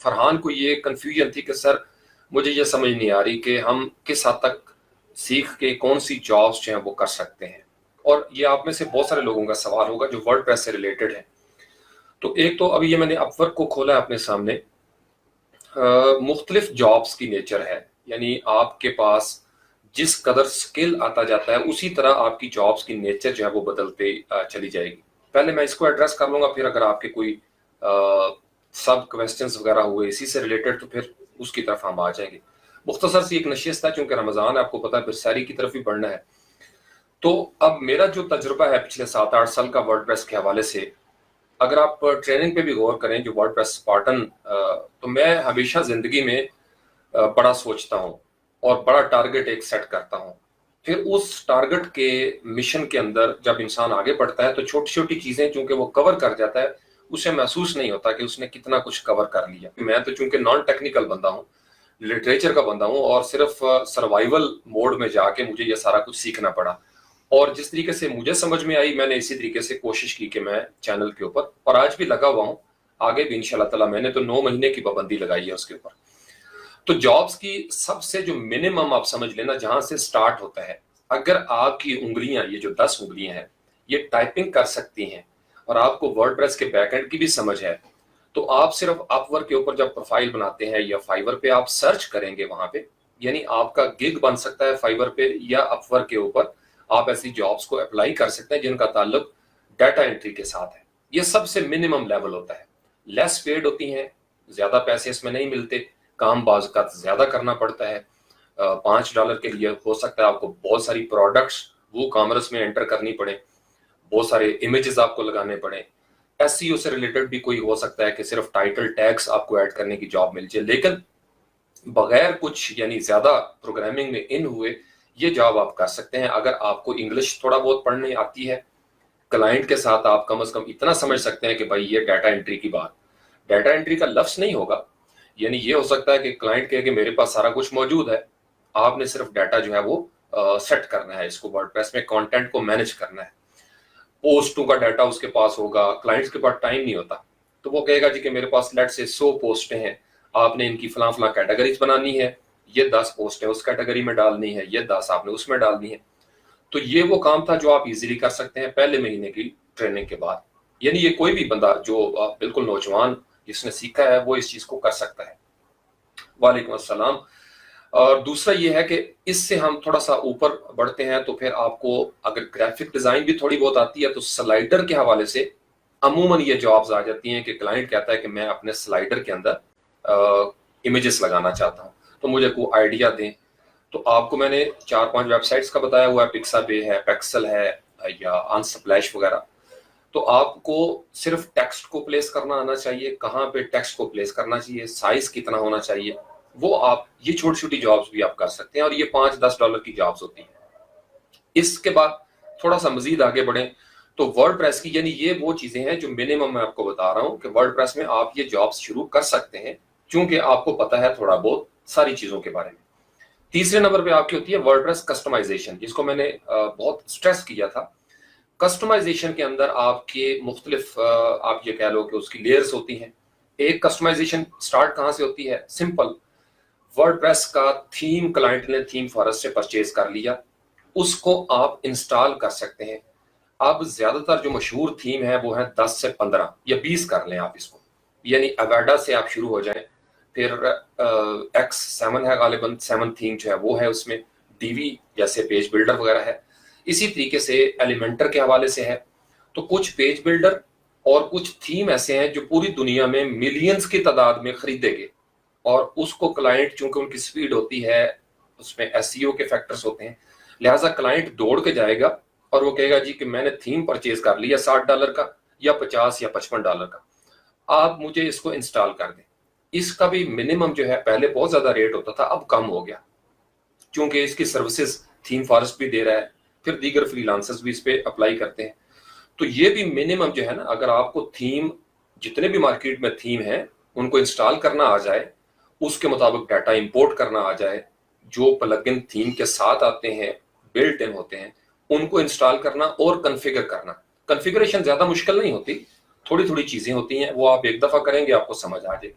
फरहान को ये कन्फ्यूजन थी कि सर मुझे ये समझ नहीं आ रही कि हम किस हद तक सीख के कौन सी जॉब्स जो हैं वो कर सकते हैं। और ये आप में से बहुत सारे लोगों का सवाल होगा जो वर्डप्रेस से रिलेटेड है। तो एक तो अभी ये मैंने अपवर्क को खोला है अपने सामने, मुख्तलिफ जॉब्स की नेचर है, यानी आपके पास जिस कदर स्किल आता जाता है उसी तरह आपकी जॉब्स की नेचर जो है वो बदलते चली जाएगी। पहले मैं इसको एड्रेस कर लूंगा, फिर अगर आपके कोई सब क्वेश्चंस वगैरह हुए इसी से रिलेटेड तो फिर उसकी तरफ हम आ जाएंगे। मुख्तसर सी एक नशिस्त है, चूंकि रमजान है आपको पता है, फिर सारी की तरफ भी बढ़ना है। तो अब मेरा जो तजुर्बा है पिछले 7-8 साल का वर्डप्रेस के हवाले से, अगर आप ट्रेनिंग पे भी गौर करें जो वर्डप्रेस स्पार्टन, तो मैं हमेशा जिंदगी में बड़ा सोचता हूँ और बड़ा टारगेट एक सेट करता हूँ। फिर उस टारगेट के मिशन के अंदर जब इंसान आगे बढ़ता है तो छोटी छोटी चीजें चूंकि वो कवर कर जाता है, उसे महसूस नहीं होता कि उसने कितना कुछ कवर कर लिया। मैं तो चूंकि नॉन टेक्निकल बंदा हूँ, लिटरेचर का बंदा हूँ, और सिर्फ सर्वाइवल मोड में जाके मुझे ये सारा कुछ सीखना पड़ा। और जिस तरीके से मुझे समझ में आई मैंने इसी तरीके से कोशिश की कि मैं चैनल के ऊपर, और आज भी लगा हुआ हूँ, आगे भी इंशाल्लाह ताला। मैंने तो 9 महीने की पाबंदी लगाई है उसके ऊपर। तो जॉब्स की सबसे जो मिनिमम आप समझ लेना जहां से स्टार्ट होता है, अगर आपकी उंगलियां, ये जो 10 उंगलियां हैं, ये टाइपिंग कर सकती हैं और आपको वर्डप्रेस के बैकएंड की भी समझ है, तो आप सिर्फ अपवर्क के ऊपर जब प्रोफाइल बनाते हैं या फाइवर पे आप सर्च करेंगे, वहां पे यानी आपका गिग बन सकता है फाइवर पे या अपवर्क के ऊपर। आप ऐसी जॉब्स को अप्लाई कर सकते हैं जिनका ताल्लुक डाटा एंट्री के साथ है। ये सबसे मिनिमम लेवल होता है। लेस पेड होती हैं, ज्यादा पैसे इसमें नहीं मिलते, काम बाज का ज्यादा करना पड़ता है। $5 के लिए हो सकता है आपको बहुत सारी प्रोडक्ट्स वो कॉमर्स में एंटर करनी पड़े, बहुत सारे इमेजेस आपको लगाने पड़े। एसईओ से रिलेटेड भी कोई हो सकता है कि सिर्फ टाइटल टैग्स आपको ऐड करने की जॉब मिल जाए, लेकिन बगैर कुछ यानी ज्यादा प्रोग्रामिंग में इन हुए ये जॉब आप कर सकते हैं। अगर आपको इंग्लिश थोड़ा बहुत पढ़ने आती है, क्लाइंट के साथ आप कम से कम इतना समझ सकते हैं कि भाई ये डाटा एंट्री की बात, डाटा एंट्री का लफ्ज नहीं होगा, यानी ये हो सकता है कि क्लाइंट कहे कि मेरे पास सारा कुछ मौजूद है, आपने सिर्फ डाटा जो है वो सेट करना है, इसको वर्डप्रेस में कंटेंट को मैनेज करना है। पोस्टों का डाटा उसके पास होगा, क्लाइंट्स के पास टाइम नहीं होता, तो वो कहेगा जी कि मेरे पास लेट से 100 पोस्टें हैं, आपने इनकी फलां फलां कैटेगरीज बनानी है, ये 10 पोस्टें उस कैटेगरी में डालनी है, ये 10 आपने उसमें डालनी है। तो ये वो काम था जो आप इजीली कर सकते हैं पहले महीने की ट्रेनिंग के बाद। यानी ये कोई भी बंदा जो बिल्कुल नौजवान जिसने सीखा है वो इस चीज को कर सकता है। वालेकुम अस्सलाम। और दूसरा ये है कि इससे हम थोड़ा सा ऊपर बढ़ते हैं तो फिर आपको अगर ग्राफिक डिजाइन भी थोड़ी बहुत आती है तो स्लाइडर के हवाले से अमूमन ये जॉब्स आ जाती हैं कि क्लाइंट कहता है कि मैं अपने स्लाइडर के अंदर इमेजेस लगाना चाहता हूँ, तो मुझे कोई आइडिया दें। तो आपको मैंने 4-5 वेबसाइट्स का बताया हुआ है, पिक्साबे है, पेक्सल है या अनस्प्लैश वगैरह। तो आपको सिर्फ टेक्स्ट को प्लेस करना आना चाहिए, कहाँ पे टेक्स्ट को प्लेस करना चाहिए, साइज कितना होना चाहिए, वो आप ये छोटी छोटी जॉब्स भी आप कर सकते हैं, और ये $5-10 की जॉब्स होती हैं। इसके बाद थोड़ा सा मजीद आगे बढ़े तो वर्डप्रेस की, यानी ये वो चीजें हैं जो मिनिमम मैं आपको बता रहा हूँ कि वर्डप्रेस में आप ये जॉब्स शुरू कर सकते हैं, क्योंकि आपको पता है थोड़ा बहुत सारी चीजों के बारे में। तीसरे नंबर पे आपकी होती है वर्डप्रेस कस्टमाइजेशन, जिसको मैंने बहुत स्ट्रेस किया था। कस्टमाइजेशन के अंदर आपके मुख्तलिफ आप ये कह लो कि उसकी लेयर्स होती हैं। एक कस्टमाइजेशन स्टार्ट कहाँ से होती है, सिंपल, वर्डप्रेस का थीम क्लाइंट ने थीम फॉरेस्ट से परचेज कर लिया, उसको आप इंस्टॉल कर सकते हैं। अब ज्यादातर जो मशहूर थीम है वो है 10 से 15 या 20 कर लें आप इसको, यानी अवेडा से आप शुरू हो जाएं, फिर X7 है गालिबन, 7 थीम जो है वो है, उसमें डीवी जैसे पेज बिल्डर वगैरह है। इसी तरीके से एलिमेंटर के हवाले से है। तो कुछ पेज बिल्डर और कुछ थीम ऐसे हैं जो पूरी दुनिया में मिलियंस की तादाद में खरीदे गए, और उसको क्लाइंट, चूंकि उनकी स्पीड होती है, उसमें एसईओ के फैक्टर्स होते हैं, लिहाजा क्लाइंट दौड़ के जाएगा और वो कहेगा जी कि मैंने थीम परचेज कर लिया $60 का या 50 या $55 का, आप मुझे इसको इंस्टॉल कर दें। इसका भी मिनिमम जो है, पहले बहुत ज्यादा रेट होता था, अब कम हो गया, क्योंकि इसकी सर्विसेज थीम फॉरेस्ट भी दे रहा है, फिर दीगर फ्रीलांसर्स भी इस पे अप्लाई करते हैं। तो ये भी मिनिमम जो है ना, अगर आपको थीम, जितने भी मार्केट में थीम है उनको इंस्टॉल करना आ जाए, उसके मुताबिक डाटा इंपोर्ट करना आ जाए, जो प्लगइन थीम के साथ आते हैं, बिल्ट इन होते हैं, उनको इंस्टॉल करना और कॉन्फ़िगर करना। कॉन्फ़िगरेशन ज्यादा मुश्किल नहीं होती, थोड़ी थोड़ी चीजें होती हैं, वो आप एक दफा करेंगे आपको समझ आ जाएगी।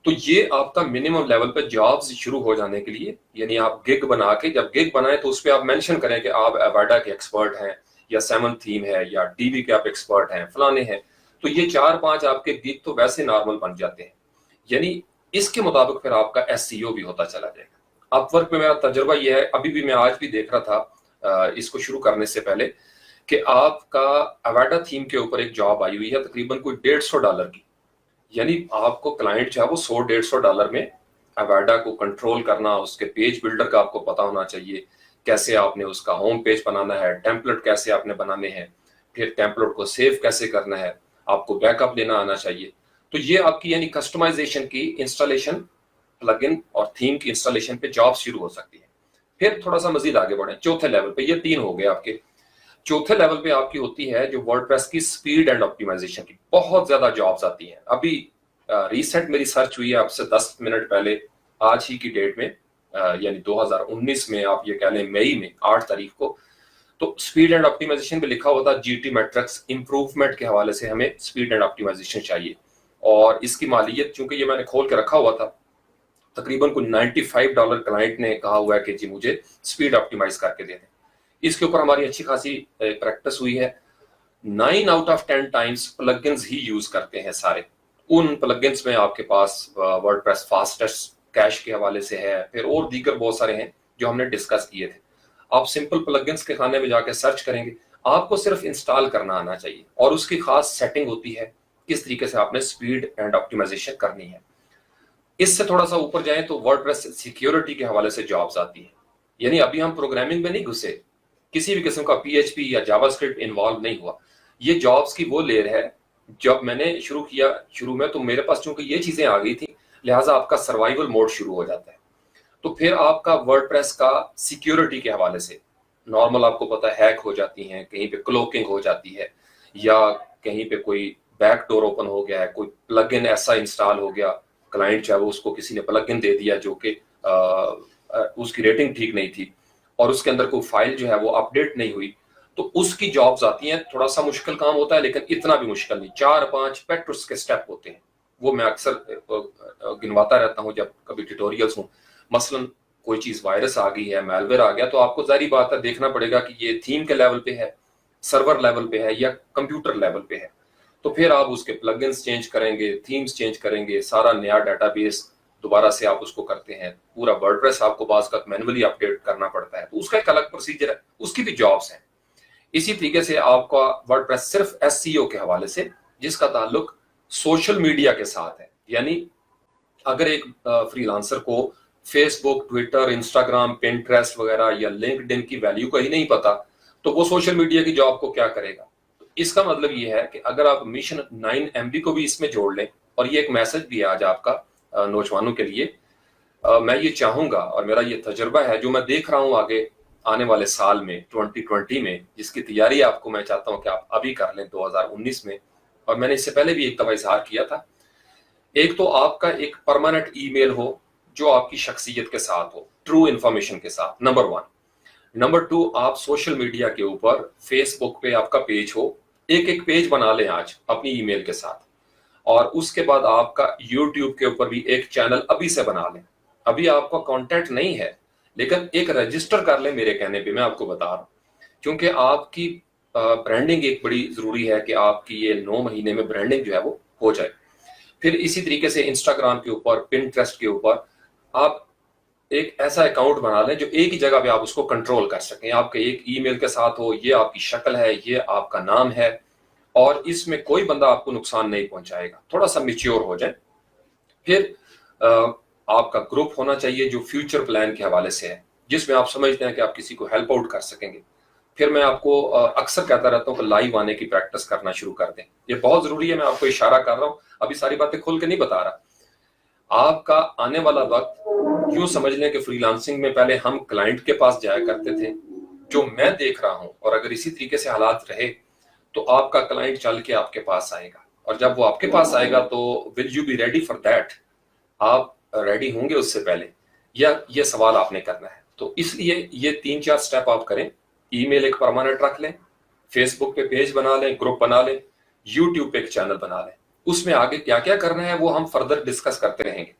تو یہ آپ کا منیمم لیول پہ جابز شروع ہو جانے کے لیے، یعنی آپ گگ بنا کے، جب گگ بنائیں تو اس پہ آپ مینشن کریں کہ آپ ایواڈا کے ایکسپرٹ ہیں، یا 7 تھیم ہے، یا ٹی وی کے آپ ایکسپرٹ ہیں، فلانے ہیں. تو یہ 4-5 آپ کے گگ تو ویسے نارمل بن جاتے ہیں. یعنی اس کے مطابق پھر آپ کا ایس سی او بھی ہوتا چلا جائے گا. اپ ورک میں میرا تجربہ یہ ہے، ابھی بھی میں آج بھی دیکھ رہا تھا اس کو شروع کرنے سے پہلے، کہ آپ کا ایواڈا تھیم کے اوپر ایک جاب آئی ہوئی ہے تقریباً کوئی $150 کی. یعنی آپ کو کلائنٹ جو ہے وہ $100-150 میں ایواڈا کو کنٹرول کرنا، اس کے پیج بلڈر کا آپ کو پتا ہونا چاہیے، کیسے آپ نے اس کا ہوم پیج بنانا ہے، ٹیمپلٹ کیسے آپ نے بنانے ہیں، پھر ٹیمپلٹ کو سیو کیسے کرنا ہے، آپ کو بیک اپ لینا آنا چاہیے. تو یہ آپ کی یعنی کسٹمائزیشن کی انسٹالیشن، پلگ ان اور تھیم کی انسٹالیشن پہ جاب شروع ہو سکتی ہے. پھر تھوڑا سا مزید آگے بڑھیں چوتھے لیول پہ. یہ 3 ہو گئے آپ کے. چوتھے لیول پہ آپ کی ہوتی ہے جو ورڈ پریس کی سپیڈ اینڈ آپٹیمائزیشن کی. بہت زیادہ جابز آتی ہیں. ابھی ریسنٹ میری سرچ ہوئی ہے اب سے 10 منٹ پہلے، آج ہی کی ڈیٹ میں، یعنی 2019 میں آپ یہ کہہ لیں مئی میں 8 تاریخ کو. تو سپیڈ اینڈ آپٹیمائزیشن پہ لکھا ہوتا جی ٹی میٹرکس امپروومنٹ کے حوالے سے ہمیں سپیڈ اینڈ آپٹیمائزیشن چاہیے. اور اس کی مالیت چونکہ یہ میں نے کھول کے رکھا ہوا تھا، تقریباً کوئی $95 کلائنٹ نے کہا ہوا ہے کہ جی مجھے سپیڈ آپٹیمائز کر کے دے دیں. اس کے اوپر ہماری اچھی خاصی پریکٹس ہوئی ہے. 9 آؤٹ آف 10 ٹائمز پلگنز ہی یوز کرتے ہیں سارے. ان پلگنز میں آپ کے پاس ورڈ پریس فاسٹسٹ کیش کے حوالے سے ہے، پھر اور دیگر بہت سارے ہیں جو ہم نے ڈسکس کیے تھے. آپ سمپل پلگنز کے خانے میں جا کے سرچ کریں گے، آپ کو صرف انسٹال کرنا آنا چاہیے، اور اس کی خاص سیٹنگ ہوتی ہے کس طریقے سے آپ نے سپیڈ اینڈ آپٹیمائزیشن کرنی ہے. اس سے تھوڑا سا اوپر جائیں تو ورڈ پریس سیکیورٹی کے حوالے سے جابز آتی ہیں. یعنی ابھی ہم پروگرامنگ میں نہیں گھسے، کسی بھی قسم کا پی ایچ پی یا جاوا اسکرپٹ انوالو نہیں ہوا. یہ جابز کی وہ لیئر ہے. جب میں نے شروع کیا شروع میں تو میرے پاس چونکہ یہ چیزیں آ گئی تھی، لہٰذا آپ کا سروائیول موڈ شروع ہو جاتا ہے. تو پھر آپ کا ورڈ پریس کا سیکیورٹی کے حوالے سے نارمل آپ کو پتا ہے ہیک ہو جاتی ہیں، کہیں پہ کلوکنگ ہو جاتی ہے، یا کہیں پہ کوئی بیک ڈور اوپن ہو گیا ہے، کوئی پلگ ان ایسا انسٹال ہو گیا، کلائنٹ چاہے وہ اس کو کسی نے پلگ ان دے دیا جو کہ اس کی ریٹنگ ٹھیک نہیں تھی، اور اس کے اندر کوئی فائل جو ہے وہ اپڈیٹ نہیں ہوئی، تو اس کی جابز آتی ہیں. تھوڑا سا مشکل کام ہوتا ہے لیکن اتنا بھی مشکل نہیں. 4-5 پیٹ اس کے سٹیپ ہوتے ہیں، وہ میں اکثر گنواتا رہتا ہوں جب کبھی ٹیوٹوریلز ہوں. مثلا کوئی چیز وائرس آ گئی ہے، میلویئر آ گیا، تو آپ کو ظاہری بات ہے دیکھنا پڑے گا کہ یہ تھیم کے لیول پہ ہے، سرور لیول پہ ہے، یا کمپیوٹر لیول پہ ہے. تو پھر آپ اس کے پلگنز چینج کریں گے، تھیمز چینج کریں گے، سارا نیا ڈیٹا بیس دوبارہ سے آپ اس کو کرتے ہیں. پورا ورڈ پریس آپ کو بعض کا مینولی اپڈیٹ کرنا پڑتا ہے، تو اس کا ایک الگ پروسیجر ہے، اس کی بھی جابس ہیں. اسی طریقے سے آپ کا ورڈ پریس صرف ایس سی او کے حوالے سے، جس کا تعلق سوشل میڈیا کے ساتھ ہے. یعنی اگر ایک فری لانسر کو فیس بک، ٹویٹر، انسٹاگرام، پنٹریسٹ وغیرہ یا لنکڈ ان کی ویلیو کا ہی نہیں پتا، تو وہ سوشل میڈیا کی جاب کو کیا کرے گا. اس کا مطلب یہ ہے کہ اگر آپ مشن 9 MB کو بھی اس میں جوڑ لیں، اور یہ ایک میسج بھی ہے آج آپ کا نوجوانوں کے لیے، میں یہ چاہوں گا، اور میرا یہ تجربہ ہے جو میں دیکھ رہا ہوں آگے آنے والے سال میں 2020 میں، جس کی تیاری آپ کو میں چاہتا ہوں کہ آپ ابھی کر لیں 2019 میں، اور میں نے اس سے پہلے بھی ایک دفعہ اظہار کیا تھا. ایک تو آپ کا ایک پرماننٹ ای میل ہو جو آپ کی شخصیت کے ساتھ ہو، ٹرو انفارمیشن کے ساتھ، نمبر 1. نمبر 2، آپ سوشل میڈیا کے اوپر فیس بک پہ آپ کا پیج ہو، ایک پیج بنا لیں آج اپنی ای میل کے ساتھ. اور اس کے بعد آپ کا یوٹیوب کے اوپر بھی ایک چینل ابھی سے بنا لیں. ابھی آپ کا کانٹینٹ نہیں ہے لیکن ایک رجسٹر کر لیں میرے کہنے پہ، میں آپ کو بتا رہا ہوں، کیونکہ آپ کی برانڈنگ ایک بڑی ضروری ہے کہ آپ کی یہ 9 مہینے میں برانڈنگ جو ہے وہ ہو جائے. پھر اسی طریقے سے انسٹاگرام کے اوپر، پنٹریسٹ کے اوپر آپ ایک ایسا اکاؤنٹ بنا لیں جو ایک ہی جگہ پہ آپ اس کو کنٹرول کر سکیں. آپ کے ایک ای میل کے ساتھ ہو، یہ آپ کی شکل ہے، یہ آپ کا نام ہے، اور اس میں کوئی بندہ آپ کو نقصان نہیں پہنچائے گا. تھوڑا سا میچیور ہو جائے. پھر آپ کا گروپ ہونا چاہیے جو فیوچر پلان کے حوالے سے ہے، جس میں آپ سمجھتے ہیں کہ آپ کسی کو ہیلپ آؤٹ کر سکیں گے. پھر میں آپ کو اکثر کہتا رہتا ہوں کہ لائیو آنے کی پریکٹس کرنا شروع کر دیں. یہ بہت ضروری ہے، میں آپ کو اشارہ کر رہا ہوں، ابھی ساری باتیں کھول کے نہیں بتا رہا. آپ کا آنے والا وقت یوں سمجھ لیں کہ فری لانسنگ میں پہلے ہم کلائنٹ کے پاس جایا کرتے تھے، جو میں دیکھ رہا ہوں، اور اگر اسی طریقے سے حالات رہے تو آپ کا کلائنٹ چل کے آپ کے پاس آئے گا. اور جب وہ آپ کے پاس آئے گا تو will you be ready for that? آپ ریڈی ہوں گے اس سے پہلے، یا یہ سوال آپ نے کرنا ہے. تو اس لیے یہ 3-4 سٹیپ آپ کریں. ای میل ایک پرماننٹ رکھ لیں، فیس بک پہ پیج بنا لیں، گروپ بنا لیں، یوٹیوب پہ ایک چینل بنا لیں. उसमें आगे क्या क्या करना है वो हम फर्दर डिस्कस करते रहेंगे।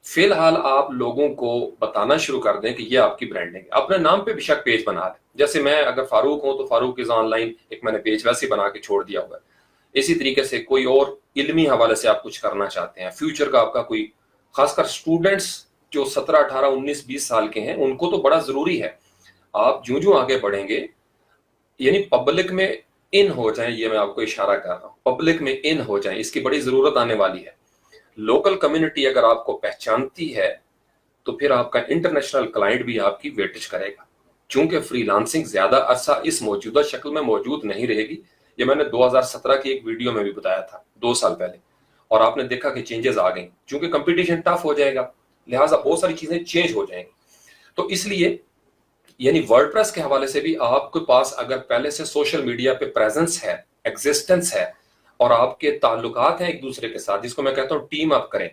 फिलहाल आप लोगों को बताना शुरू कर दें कि ये आपकी ब्रांडिंग है। अपने नाम पे बेशक पेज बना दें, जैसे मैं अगर फारूक हूं तो फारूक इज ऑनलाइन एक मैंने पेज वैसे बना के छोड़ दिया हुआ है। इसी तरीके से कोई और इल्मी हवाले से आप कुछ करना चाहते हैं, फ्यूचर का आपका कोई, खासकर स्टूडेंट्स जो 17, 18, 19, 20 साल के हैं, उनको तो बड़ा जरूरी है। आप जो जो आगे बढ़ेंगे यानी पब्लिक में इन हो जाएं, ये मैं आपको इशारा कर रहा हूं, पब्लिक में इन हो जाएं, इसकी बड़ी जरूरत आने वाली है। लोकल कम्युनिटी अगर आपको पहचानती है तो फिर आपका इंटरनेशनल क्लाइंट भी आपकी वेटेज करेगा। चूंकि फ्रीलांसिंग ज्यादा अरसा इस मौजूदा शक्ल में मौजूद नहीं रहेगी, ये मैंने 2017 की एक वीडियो में भी बताया था, 2 साल पहले, और आपने देखा कि चेंजेस आ गई, क्योंकि कंपटीशन टफ हो जाएगा, लिहाजा बहुत सारी चीजें चेंज हो जाएंगी। तो इसलिए यानी वर्डप्रेस के हवाले से भी आपके पास अगर पहले से सोशल मीडिया पे प्रेजेंस है, एग्जिस्टेंस है, और आपके ताल्लुकात हैं एक दूसरे के साथ, जिसको मैं कहता हूँ टीम अप करें,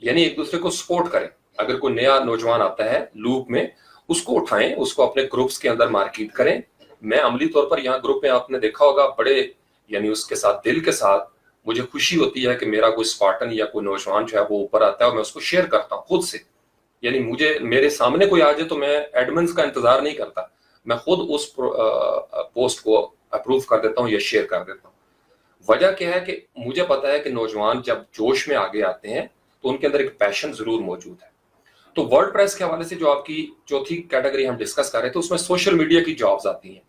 यानी एक दूसरे को सपोर्ट करें। अगर कोई नया नौजवान आता है लूप में, उसको उठाएं, उसको अपने ग्रुप्स के अंदर मार्केट करें। मैं अमली तौर पर यहाँ ग्रुप में आपने देखा होगा बड़े यानी उसके साथ दिल के साथ मुझे खुशी होती है कि मेरा कोई स्पार्टन या कोई नौजवान जो है वो ऊपर आता है और मैं उसको शेयर करता हूँ खुद से। यानी मुझे मेरे सामने कोई आ जाए तो मैं एडमिन्स का इंतजार नहीं करता, मैं खुद उस पोस्ट को अप्रूव कर देता हूँ या शेयर कर देता हूँ। वजह क्या है कि मुझे पता है कि नौजवान जब जोश में आगे आते हैं तो उनके अंदर एक पैशन जरूर मौजूद है। तो वर्डप्रेस के हवाले से जो आपकी चौथी कैटेगरी हम डिस्कस कर रहे थे, उसमें सोशल मीडिया की जॉब्स आती हैं।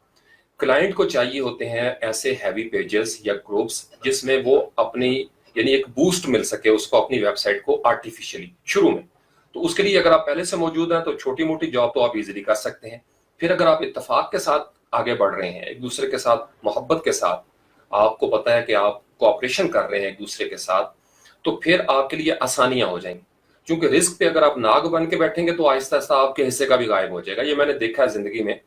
क्लाइंट को चाहिए होते हैं ऐसे हैवी पेजेस या ग्रुप्स जिसमें वो अपनी यानी एक बूस्ट मिल सके उसको अपनी वेबसाइट को आर्टिफिशियली शुरू में। तो उसके लिए अगर आप पहले से मौजूद हैं तो छोटी मोटी जॉब तो आप इजीली कर सकते हैं। फिर अगर आप इत्तेफाक के साथ आगे बढ़ रहे हैं, एक दूसरे के साथ मोहब्बत के साथ, आपको पता है कि आप कोऑपरेशन कर रहे हैं एक दूसरे के साथ, तो फिर आपके लिए आसानियां हो जाएंगी। क्योंकि रिस्क पे अगर आप नाग बन के बैठेंगे तो आहिस्ता आहिस्ता आपके हिस्से का भी गायब हो जाएगा। ये मैंने देखा है जिंदगी में,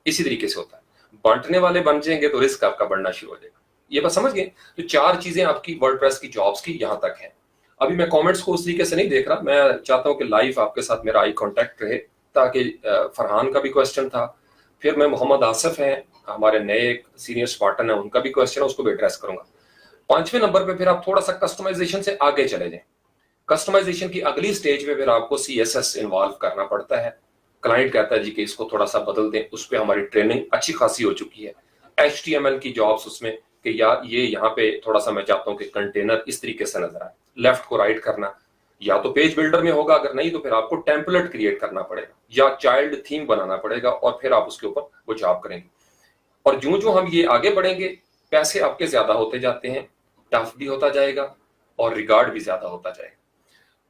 इसी तरीके से होता है। बांटने वाले बन जाएंगे तो रिस्क आपका बढ़ना शुरू हो जाएगा। ये बात समझ गए? तो 4 चीजें आपकी वर्डप्रेस की जॉब्स की यहां तक है। अभी मैं कमेंट्स को उस तरीके से नहीं देख रहा, मैं चाहता हूं कि लाइव आपके साथ मेरा आई कांटेक्ट रहे, ताकि फरहान का भी क्वेश्चन था, फिर मैं मोहम्मद आसिफ हैं हमारे नए सीनियर स्पार्टन है, उनका भी क्वेश्चन है, उसको भी एड्रेस करूंगा। 5वें नंबर पे फिर आप थोड़ा सा कस्टमाइजेशन से आगे चले जाएं। कस्टमाइजेशन की अगली स्टेज पे फिर आपको CSS इन्वॉल्व करना पड़ता है। क्लाइंट कहता है जी कि इसको थोड़ा सा बदल दें, उस पर हमारी ट्रेनिंग अच्छी खासी हो चुकी है। HTML की जॉब्स उसमें कि यार ये यहाँ पे थोड़ा सा मैं चाहता हूँ कि कंटेनर इस तरीके से नजर आए, लेफ्ट को राइट करना, या तो पेज बिल्डर में होगा, अगर नहीं तो फिर आपको टेम्पलेट क्रिएट करना पड़ेगा या चाइल्ड थीम बनाना पड़ेगा, और फिर आप उसके ऊपर वो जॉब करेंगे। और जो जो हम ये आगे बढ़ेंगे, पैसे आपके ज्यादा होते जाते हैं, टफ भी होता जाएगा और रिगार्ड भी ज्यादा होता जाएगा।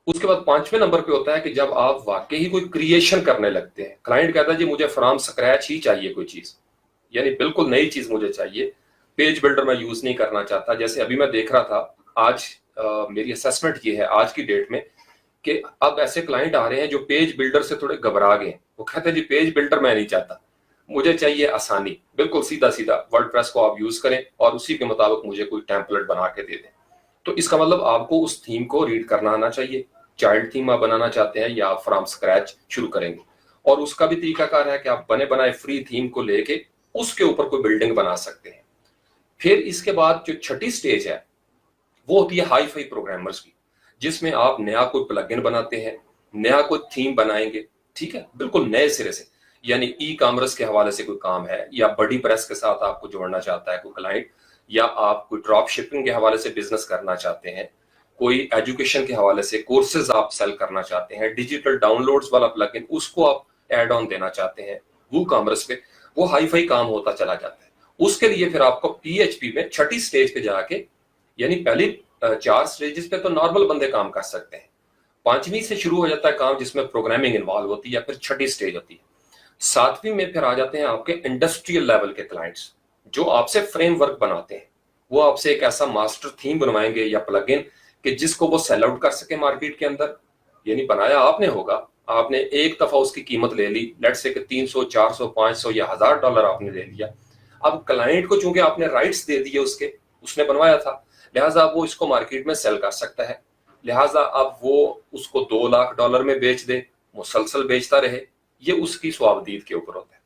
उसके बाद 5वें नंबर पे होता है कि जब आप वाकई ही कोई क्रिएशन करने लगते हैं, क्लाइंट कहता है जी मुझे फ्रॉम स्क्रैच ही चाहिए कोई चीज, यानी बिल्कुल नई चीज मुझे चाहिए, पेज बिल्डर मैं यूज नहीं करना चाहता। जैसे अभी मैं देख रहा था आज, मेरी असेसमेंट ये है आज की डेट में कि अब ऐसे क्लाइंट आ रहे हैं जो पेज बिल्डर से थोड़े घबरा गए। वो कहते हैं जी पेज बिल्डर मैं नहीं चाहता, मुझे चाहिए आसानी, बिल्कुल सीधा सीधा वर्डप्रेस को आप यूज करें और उसी के मुताबिक मुझे कोई टेम्पलेट बना के दे दें। तो इसका मतलब आपको उस थीम को रीड करना आना चाहिए। चाइल्ड थीम आप बनाना चाहते हैं या आप फ्रॉम स्क्रैच शुरू करेंगे, और उसका भी तरीकाकार है कि आप बने बनाए फ्री थीम को लेके उसके ऊपर कोई बिल्डिंग बना सकते हैं। फिर इसके बाद जो छठी स्टेज है वो होती है हाई फाई प्रोग्रामर्स की, जिसमें आप नया कोई प्लगइन बनाते हैं, नया कोई थीम बनाएंगे, ठीक है, बिल्कुल नए सिरे से। यानी ई कॉमर्स के हवाले से कोई काम है, या बड़ी प्रेस के साथ आपको जोड़ना चाहता है कोई क्लाइंट, या आप कोई ड्रॉप शिपिंग के हवाले से बिजनेस करना चाहते हैं, कोई एजुकेशन के हवाले से कोर्सेज आप सेल करना चाहते हैं, डिजिटल डाउनलोड्स वाला प्लगइन उसको आप एड ऑन देना चाहते हैं वो कॉमर्स पे, वो हाई फाई काम होता चला जाता है। उसके लिए फिर आपको PHP में छठी स्टेज पे जाके, यानी पहली 4 स्टेजेस पे तो नॉर्मल बंदे काम कर सकते हैं, 5वीं से शुरू हो जाता है काम जिसमें प्रोग्रामिंग इन्वॉल्व होती है, फिर छठी स्टेज होती है। 7वीं में फिर आ जाते हैं आपके इंडस्ट्रियल लेवल के क्लाइंट्स जो आपसे फ्रेमवर्क बनाते हैं। वो आपसे एक ऐसा मास्टर थीम बनवाएंगे या प्लगइन कि जिसको वो सेल आउट कर सके मार्केट के अंदर। यानी बनाया आपने होगा, आपने एक दफा उसकी कीमत ले ली, लेट्स से कि 300, 400, 500 या $1000 आपने ले लिया। अब क्लाइंट को चूंकि आपने राइट्स दे दिए, उसने बनवाया था, लिहाजा वो इसको मार्केट में सेल कर सकता है। लिहाजा अब वो उसको $2 लाख में बेच दे, मुसलसल बेचता रहे, ये उसकी स्वाबदीद के ऊपर होता है।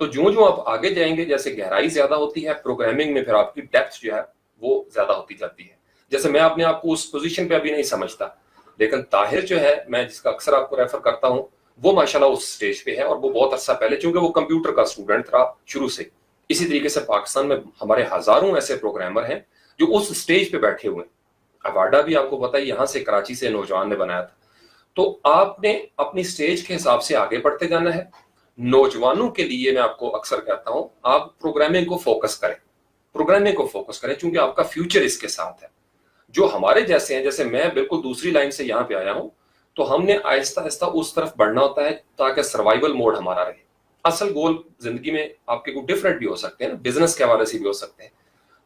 तो जो जो आप आगे जाएंगे, जैसे गहराई ज्यादा होती है प्रोग्रामिंग में, फिर आपकी डेप्थ जो है वो ज्यादा होती जाती है। जैसे मैं अपने आप को उस पोजीशन पे अभी नहीं समझता, लेकिन ताहिर जो है, मैं जिसका अक्सर आपको रेफर करता हूँ, वो माशाल्लाह उस स्टेज पे है, और वो बहुत अरसा पहले, चूंकि वो कंप्यूटर का स्टूडेंट था शुरू से। इसी तरीके से पाकिस्तान में हमारे हजारों ऐसे प्रोग्रामर हैं जो उस स्टेज पे बैठे हुए हैं। अवार्डा भी आपको पता है यहाँ से, कराची से नौजवान ने बनाया था। तो आपने अपनी स्टेज के हिसाब से आगे बढ़ते जाना है। नौजवानों के लिए मैं आपको अक्सर कहता हूं, आप प्रोग्रामिंग को फोकस करें, प्रोग्रामिंग को फोकस करें, क्योंकि आपका फ्यूचर इसके साथ है। जो हमारे जैसे हैं, जैसे मैं बिल्कुल दूसरी लाइन से यहाँ पे आया हूं, तो हमने आहिस्ता आहिस्ता उस तरफ बढ़ना होता है ताकि सर्वाइवल मोड हमारा रहे। असल गोल जिंदगी में आपके को डिफरेंट भी हो सकते हैं ना, बिजनेस के हवाले से भी हो सकते हैं।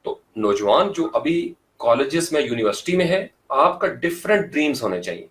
तो नौजवान जो अभी कॉलेजेस में, यूनिवर्सिटी में है, आपका डिफरेंट ड्रीम्स होने चाहिए।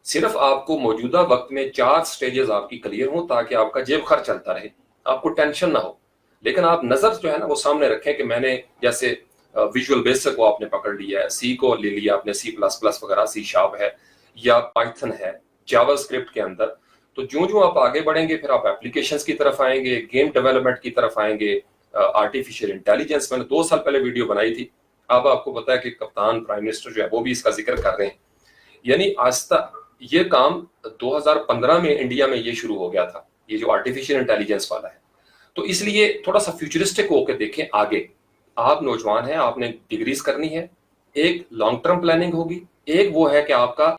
सिर्फ आपको मौजूदा वक्त में 4 स्टेजेस आपकी क्लियर हो ताकि आपका जेब खर्च चलता रहे, आपको टेंशन ना हो। लेकिन आप नजर जो है ना वो सामने रखें कि मैंने जैसे विजुअल बेसिक को आपने पकड़ लिया है, सी को ले लिया आपने, सी प्लस प्लस वगैरह, सी शार्प है या पाइथन है जावास्क्रिप्ट के अंदर। तो जो जो आप आगे बढ़ेंगे फिर आप एप्लीकेशंस की तरफ आएंगे, गेम डेवलपमेंट की तरफ आएंगे, आर्टिफिशियल इंटेलिजेंस। मैंने 2 साल पहले वीडियो बनाई थी, अब आपको पता है कि कप्तान प्राइम मिनिस्टर जो है वो भी इसका जिक्र कर रहे हैं। यानी आस्था ये काम 2015 में इंडिया में ये शुरू हो गया था, ये जो आर्टिफिशियल इंटेलिजेंस वाला है। तो इसलिए थोड़ा सा फ्यूचरिस्टिक होकर देखें आगे। आप नौजवान हैं, आपने डिग्रीज करनी है, एक लॉन्ग टर्म प्लानिंग होगी, एक वो है कि आपका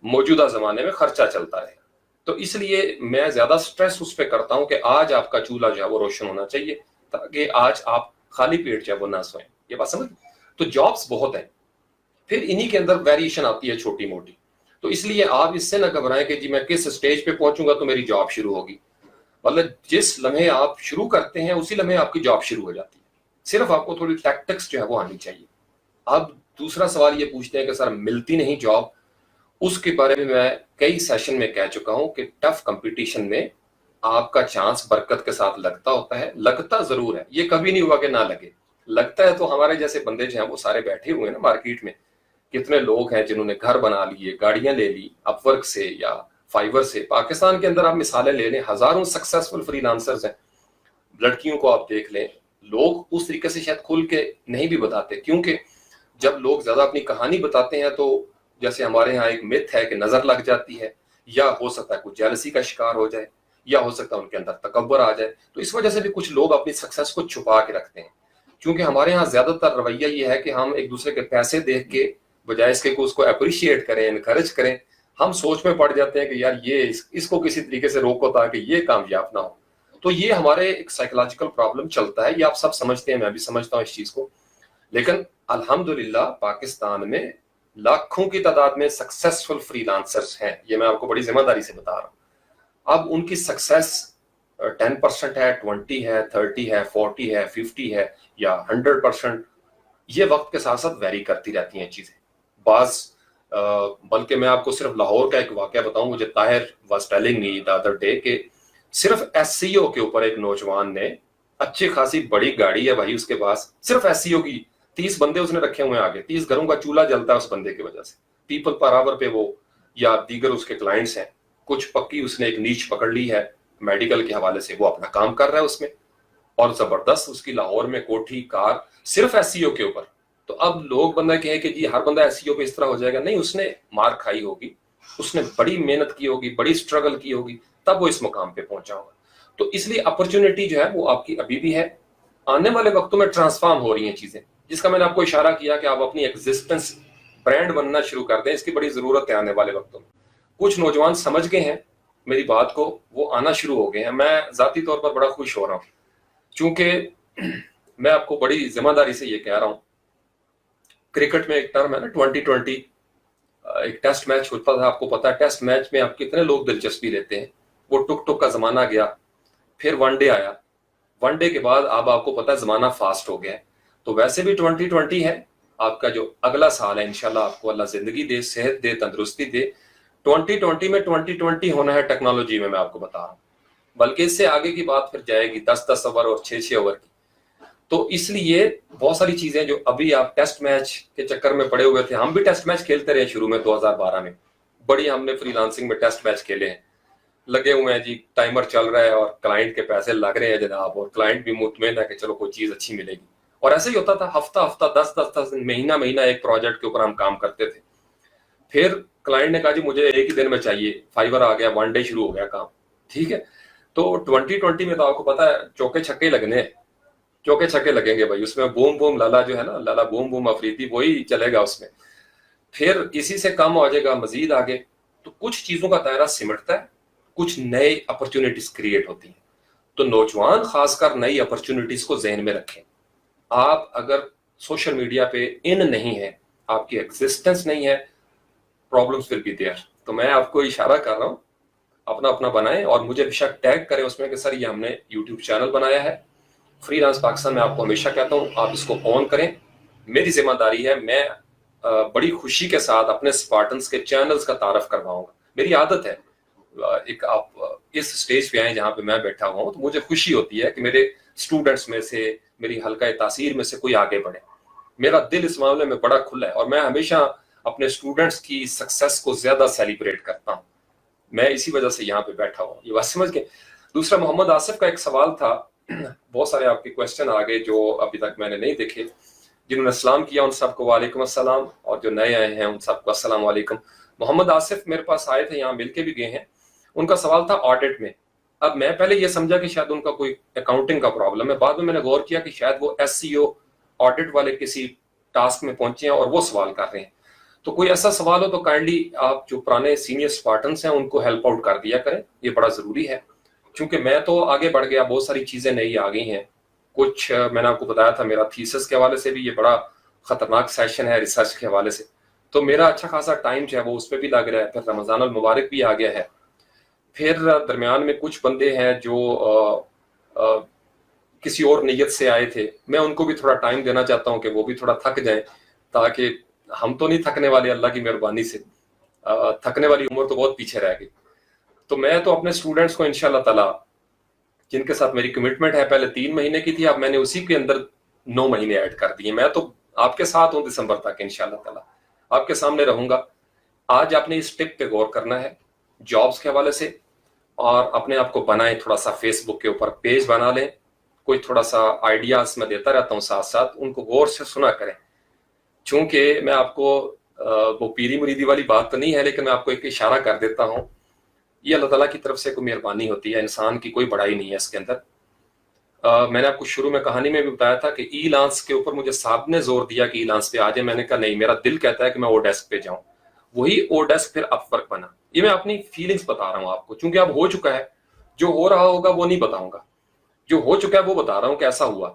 मौजूदा जमाने में खर्चा चलता रहे। तो इसलिए मैं ज्यादा स्ट्रेस उस पर करता हूं कि आज आपका चूल्हा जो है वो रोशन होना चाहिए, ताकि आज आप खाली पेट जो है वो ना सोएं। ये बात समझ। तो जॉब्स बहुत हैं, फिर इन्हीं के अंदर वेरिएशन आती है छोटी मोटी। तो इसलिए आप इससे ना घबराएं कि जी मैं किस स्टेज पे पहुंचूंगा तो मेरी जॉब शुरू होगी। मतलब जिस लम्हे आप शुरू करते हैं उसी लम्हे आपकी जॉब शुरू हो जाती है। सिर्फ आपको थोड़ी टैक्टिक्स जो है वो आनी चाहिए। अब दूसरा सवाल ये पूछते हैं कि सर मिलती नहीं जॉब, उसके बारे में मैं कई सेशन में कह चुका हूं कि टफ कंपटीशन में आपका चांस बरकत के साथ लगता होता है। लगता जरूर है, ये कभी नहीं हुआ कि ना लगे। लगता है तो हमारे जैसे बंदे जो हैं वो सारे बैठे हुए हैं ना मार्केट में। कितने लोग हैं जिन्होंने घर बना लिए, गाड़ियां ले ली अपवर्क से या फाइवर से। पाकिस्तान के अंदर आप मिसालें ले लें, हजारों सक्सेसफुल फ्रीलांसर्स हैं। लड़कियों को आप देख लें, लोग उस तरीके से शायद खुल के नहीं भी बताते, क्योंकि जब लोग ज्यादा अपनी कहानी बताते हैं तो जैसे हमारे यहाँ एक मिथ है कि नजर लग जाती है, या हो सकता है कुछ जेलसी का शिकार हो जाए, या हो सकता है उनके अंदर तकब्बर आ जाए। तो इस वजह से भी कुछ लोग अपनी सक्सेस को छुपा के रखते हैं। क्योंकि हमारे यहाँ ज्यादातर रवैया ये है कि हम एक दूसरे के पैसे देख के बजाय इसके को उसको अप्रिशिएट करें, इनकरेज करें, हम सोच में पड़ जाते हैं कि यार ये इसको किसी तरीके से रोको ताकि ये कामयाब ना हो। तो ये हमारे एक साइकोलॉजिकल प्रॉब्लम चलता है, ये आप सब समझते हैं, मैं भी समझता हूँ इस चीज को। लेकिन अल्हम्दुलिल्लाह पाकिस्तान में लाखों की तादाद में सक्सेसफुल फ्रीलांसर्स हैं, ये मैं आपको बड़ी जिम्मेदारी से बता रहा हूँ। अब उनकी सक्सेस 10% है, 20 है, 30 है, 40 है, 50 है या 100%, ये वक्त के साथ साथ वेरी करती रहती हैं चीजें। बल्कि मैं आपको सिर्फ लाहौर का एक वाकया बताऊं, मुझे Tahir was telling me the other day कि सिर्फ एससीओ के ऊपर एक नौजवान ने, अच्छी खासी बड़ी गाड़ी है भाई उसके पास, सिर्फ एससीओ की 30 बंदे उसने रखे हुए हैं आगे, 30 घरों का चूल्हा जलता है उस बंदे की वजह से। पीपल पावर पे वो या दीगर उसके क्लाइंट्स हैं, कुछ पक्की उसने एक नीच पकड़ ली है मेडिकल के हवाले से, वो अपना काम कर रहा है उसमें, और जबरदस्त उसकी लाहौर में कोठी कार सिर्फ एसईओ के ऊपर। तो अब लोग बंदा कहे कि जी हर बंदा एसईओ पे इस तरह हो जाएगा, नहीं, उसने मार खाई होगी, उसने बड़ी मेहनत की होगी, बड़ी स्ट्रगल की होगी, तब वो इस मुकाम पे पहुंचा होगा। तो इसलिए अपॉर्चुनिटी जो है वो आपकी अभी भी है। आने वाले वक्तों में ट्रांसफॉर्म हो रही हैं चीजें, जिसका मैंने आपको इशारा किया कि आप अपनी एग्जिस्टेंस ब्रांड बनना शुरू कर दें, इसकी बड़ी जरूरत है आने वाले वक्तों में। कुछ नौजवान समझ गए हैं मेरी बात को, वो आना शुरू हो गए हैं। मैं जाती तौर पर बड़ा खुश हो रहा हूँ, क्योंकि मैं आपको बड़ी जिम्मेदारी से ये कह रहा हूं। क्रिकेट में एक टर्म है ना 2020, एक टेस्ट मैच होता था, आपको पता है टेस्ट मैच में आप कितने लोग दिलचस्पी लेते हैं। वो टुक टुक का जमाना गया, फिर वनडे आया, वनडे के बाद अब आपको पता है जमाना फास्ट हो गया है। तो वैसे भी 2020 है, आपका जो अगला साल है इंशाल्लाह आपको अल्लाह जिंदगी दे, सेहत दे, तंदुरुस्ती दे। 2020 में 2020 होना है टेक्नोलॉजी में, मैं आपको बता रहा हूँ। बल्कि इससे आगे की बात फिर जाएगी 10-10 ओवर और 6-6 ओवर की। तो इसलिए बहुत सारी चीजें जो अभी आप टेस्ट मैच के चक्कर में पड़े हुए थे, हम भी टेस्ट मैच खेलते रहे शुरू में 2012 में, बड़ी हमने फ्रीलांसिंग में टेस्ट मैच खेले हैं, लगे हुए हैं जी, टाइमर चल रहा है और क्लाइंट के पैसे लग रहे हैं जनाब, और क्लाइंट भी मुतमईन है कि चलो कोई चीज अच्छी मिलेगी। اور ایسے ہی ہوتا تھا، ہفتہ ہفتہ 10 دن، مہینہ مہینہ ایک پروجیکٹ کے اوپر ہم کام کرتے تھے. پھر کلائنٹ نے کہا جی مجھے ایک ہی دن میں چاہیے، فائبر آ گیا، 1 ڈے شروع ہو گیا کام. ٹھیک ہے، تو 2020 میں تو آپ کو پتا ہے چوکے چھکے لگنے، چوکے چھکے لگیں گے بھائی. اس میں بوم بوم لالا جو ہے نا، لالا بوم بوم افریدی، وہی چلے گا اس میں. پھر اسی سے کم ہو جائے گا مزید آگے. تو کچھ چیزوں کا دائرہ سمٹتا ہے، کچھ نئے اپرچونٹیز کریٹ ہوتی ہیں. تو نوجوان خاص کر نئی اپرچونٹیز کو ذہن میں رکھیں. آپ اگر سوشل میڈیا پہ ان نہیں ہے، آپ کی ایگزسٹنس نہیں ہے، پرابلمس ول بی دیئر. تو میں آپ کو اشارہ کر رہا ہوں، اپنا اپنا بنائیں اور مجھے بے شک ٹیگ کریں اس میں کہ سر یہ ہم نے یوٹیوب چینل بنایا ہے فری لانس پاکستان. میں آپ کو ہمیشہ کہتا ہوں آپ اس کو آن کریں، میری ذمہ داری ہے. میں بڑی خوشی کے ساتھ اپنے اسپارٹنس کے چینلز کا تعارف کرواؤں گا. میری عادت ہے، ایک آپ اس سٹیج پہ آئیں جہاں پہ میں بیٹھا ہوا ہوں تو مجھے خوشی ہوتی ہے کہ میرے اسٹوڈنٹس میں سے، میری حلقہ تاثیر میں سے کوئی آگے بڑھے. میرا دل اس معاملے میں بڑا کھلا ہے اور میں ہمیشہ اپنے اسٹوڈنٹس کی سکسیس کو زیادہ سیلیبریٹ کرتا ہوں. میں اسی وجہ سے یہاں پہ بیٹھا ہوں، یہ بات سمجھ گئے. دوسرا محمد آصف کا ایک سوال تھا، بہت سارے آپ کے کوشچن آ گئے جو ابھی تک میں نے نہیں دیکھے. جنہوں نے اسلام کیا ان سب کو وعلیکم السلام، اور جو نئے آئے ہیں ان سب کو السلام علیکم. محمد آصف میرے پاس آئے تھے، یہاں مل کے بھی گئے ہیں. ان کا سوال تھا آڈٹ میں. اب میں پہلے یہ سمجھا کہ شاید ان کا کوئی اکاؤنٹنگ کا پرابلم ہے، بعد میں نے غور کیا کہ شاید وہ SEO آڈٹ والے کسی ٹاسک میں پہنچے ہیں اور وہ سوال کر رہے ہیں. تو کوئی ایسا سوال ہو تو کائنڈلی آپ جو پرانے سینئر اسپارٹنس ہیں ان کو ہیلپ آؤٹ کر دیا کریں، یہ بڑا ضروری ہے. چونکہ میں تو آگے بڑھ گیا، بہت ساری چیزیں نئی آ گئی ہیں. کچھ میں نے آپ کو بتایا تھا میرا تھیسس کے حوالے سے بھی یہ بڑا خطرناک سیشن ہے ریسرچ کے حوالے سے. تو میرا اچھا خاصا ٹائم جو ہے وہ اس پہ بھی لگ رہا ہے. پھر رمضان المبارک بھی آ گیا ہے. پھر درمیان میں کچھ بندے ہیں جو کسی اور نیت سے آئے تھے، میں ان کو بھی تھوڑا ٹائم دینا چاہتا ہوں کہ وہ بھی تھوڑا تھک جائیں، تاکہ ہم تو نہیں تھکنے والے اللہ کی مہربانی سے. تھکنے والی عمر تو بہت پیچھے رہ گئی. تو میں تو اپنے اسٹوڈنٹس کو انشاءاللہ تعالیٰ جن کے ساتھ میری کمٹمنٹ ہے، پہلے 3 مہینے کی تھی، اب میں نے اسی کے اندر 9 مہینے ایڈ کر دیے. میں تو آپ کے ساتھ ہوں دسمبر تک انشاءاللہ تعالیٰ، آپ کے سامنے رہوں گا. آج آپ نے اس ٹپ پہ غور کرنا ہے جابس کے حوالے سے، اور اپنے آپ کو بنائیں. تھوڑا سا فیس بک کے اوپر پیج بنا لیں، کوئی تھوڑا سا آئیڈیاز میں دیتا رہتا ہوں ساتھ ساتھ، ان کو غور سے سنا کریں. چونکہ میں آپ کو وہ پیری مریدی والی بات تو نہیں ہے، لیکن میں آپ کو ایک اشارہ کر دیتا ہوں. یہ اللہ تعالیٰ کی طرف سے کوئی مہربانی ہوتی ہے، انسان کی کوئی بڑائی نہیں ہے اس کے اندر. میں نے آپ کو شروع میں کہانی میں بھی بتایا تھا کہ ای لانس کے اوپر مجھے صاحب نے زور دیا کہ ای لانس پہ آ جائے. میں نے کہا نہیں، میرا دل کہتا ہے کہ میں او ڈیسک پہ جاؤں. وہی او ڈیسک پھر اپ ورک بنا. یہ میں اپنی فیلنگز بتا رہا ہوں آپ کو، چونکہ اب ہو چکا ہے. جو ہو رہا ہوگا وہ نہیں بتاؤں گا، جو ہو چکا ہے وہ بتا رہا ہوں کہ ایسا ہوا.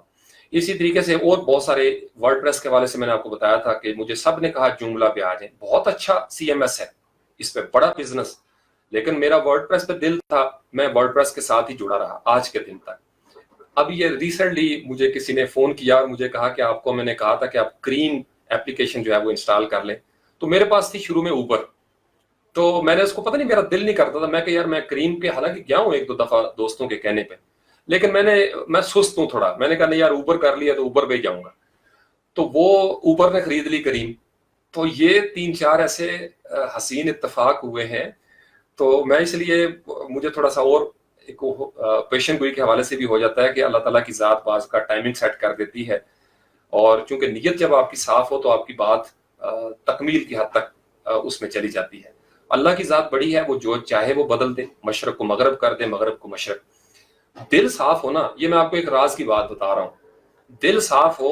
اسی طریقے سے اور بہت سارے ورڈ پریس کے حوالے سے میں نے آپ کو بتایا تھا کہ مجھے سب نے کہا جملہ پہ آ جائیں. بہت اچھا CMS ہے، اس پہ بڑا بزنس، لیکن میرا ورڈ پریس پہ دل تھا، میں ورڈ پریس کے ساتھ ہی جڑا رہا آج کے دن تک. اب یہ ریسنٹلی مجھے کسی نے فون کیا اور مجھے کہا کہ آپ کو، میں نے کہا تھا کہ آپ کریم ایپلیکیشن جو ہے وہ انسٹال کر لیں. تو میرے پاس تھی شروع میں اوبر، تو میں نے اس کو، پتہ نہیں میرا دل نہیں کرتا تھا، میں کہ یار میں کریم کے حالانکہ گیا ہوں 1-2 دفعہ دوستوں کے کہنے پہ، لیکن میں سست ہوں تھوڑا. میں نے کہا نہیں یار اوبر کر لیا تو اوبر پہ ہی جاؤں گا. تو وہ اوبر نے خرید لی کریم. تو یہ 3-4 ایسے حسین اتفاق ہوئے ہیں. تو میں اس لیے مجھے تھوڑا سا اور ایک پیشن گوئی کے حوالے سے بھی ہو جاتا ہے کہ اللہ تعالیٰ کی ذات بعض کا ٹائمنگ سیٹ کر دیتی ہے. اور چونکہ نیت جب آپ کی صاف ہو تو آپ کی بات تکمیل کی حد تک اس میں چلی جاتی ہے. اللہ کی ذات بڑی ہے، وہ جو چاہے وہ بدل دے، مشرق کو مغرب کر دے، مغرب کو مشرق. دل صاف ہونا، یہ میں آپ کو ایک راز کی بات بتا رہا ہوں. دل صاف ہو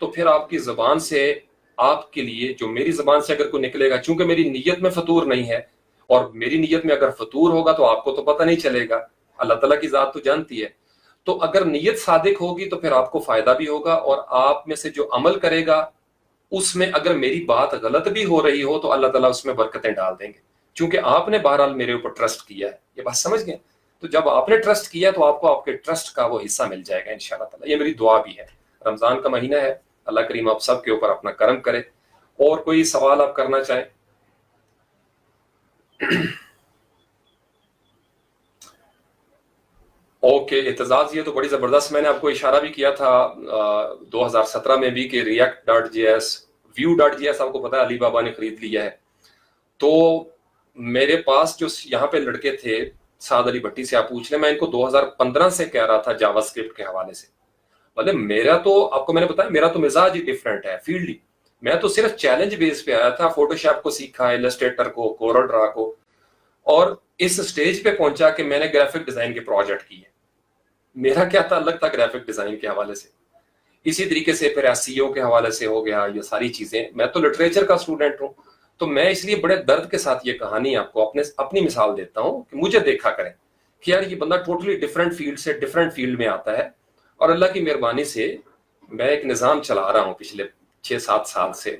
تو پھر آپ کی زبان سے، آپ کے لیے جو میری زبان سے اگر کوئی نکلے گا، چونکہ میری نیت میں فطور نہیں ہے، اور میری نیت میں اگر فطور ہوگا تو آپ کو تو پتہ نہیں چلے گا، اللہ تعالیٰ کی ذات تو جانتی ہے. تو اگر نیت صادق ہوگی تو پھر آپ کو فائدہ بھی ہوگا، اور آپ میں سے جو عمل کرے گا اس میں اگر میری بات غلط بھی ہو رہی ہو تو اللہ تعالیٰ اس میں برکتیں ڈال دیں گے، چونکہ آپ نے بہرحال میرے اوپر ٹرسٹ کیا ہے. یہ بات سمجھ گئے؟ تو جب آپ نے ٹرسٹ کیا تو آپ کو آپ کے ٹرسٹ کا وہ حصہ مل جائے گا انشاءاللہ تعالیٰ. یہ میری دعا بھی ہے. رمضان کا مہینہ ہے، اللہ کریم آپ سب کے اوپر اپنا کرم کرے. اور کوئی سوال آپ کرنا چاہیں؟ اوکے، اعتزاز یہ تو بڑی زبردست. میں نے آپ کو اشارہ بھی کیا تھا 2017 میں بھی کہ React.js Vue.js آپ کو پتا ہے علی بابا نے خرید لیا ہے. تو میرے پاس جو یہاں پہ لڑکے تھے، سعد علی بھٹی سے آپ پوچھ لیں، میں ان کو 2015 سے کہہ رہا تھا جاوا اسکرپٹ کے حوالے سے. मतलब मेरा तो आपको मैंने बताया, मेरा तो मिजाज ही डिफरेंट है, फील्ड ही। मैं तो सिर्फ चैलेंज बेस पे आया था, फोटोशॉप को सीखा, इलस्ट्रेटर को, कोरल ड्रा को, और इस स्टेज पे पहुंचा कि मैंने ग्राफिक डिजाइन के प्रोजेक्ट किए। मेरा क्या ताल्लुक था ग्राफिक डिजाइन के हवाले से। इसी तरीके से फिर एसईओ के हवाले से हो गया, ये सारी चीजें। मैं तो लिटरेचर का स्टूडेंट हूँ, तो मैं इसलिए बड़े दर्द के साथ ये कहानी आपको अपनी मिसाल देता हूँ कि मुझे देखा करें कि यार ये बंदा टोटली डिफरेंट फील्ड से डिफरेंट फील्ड में आता है, और अल्लाह की मेहरबानी से मैं एक निज़ाम चला रहा हूँ पिछले 6-7 साल से।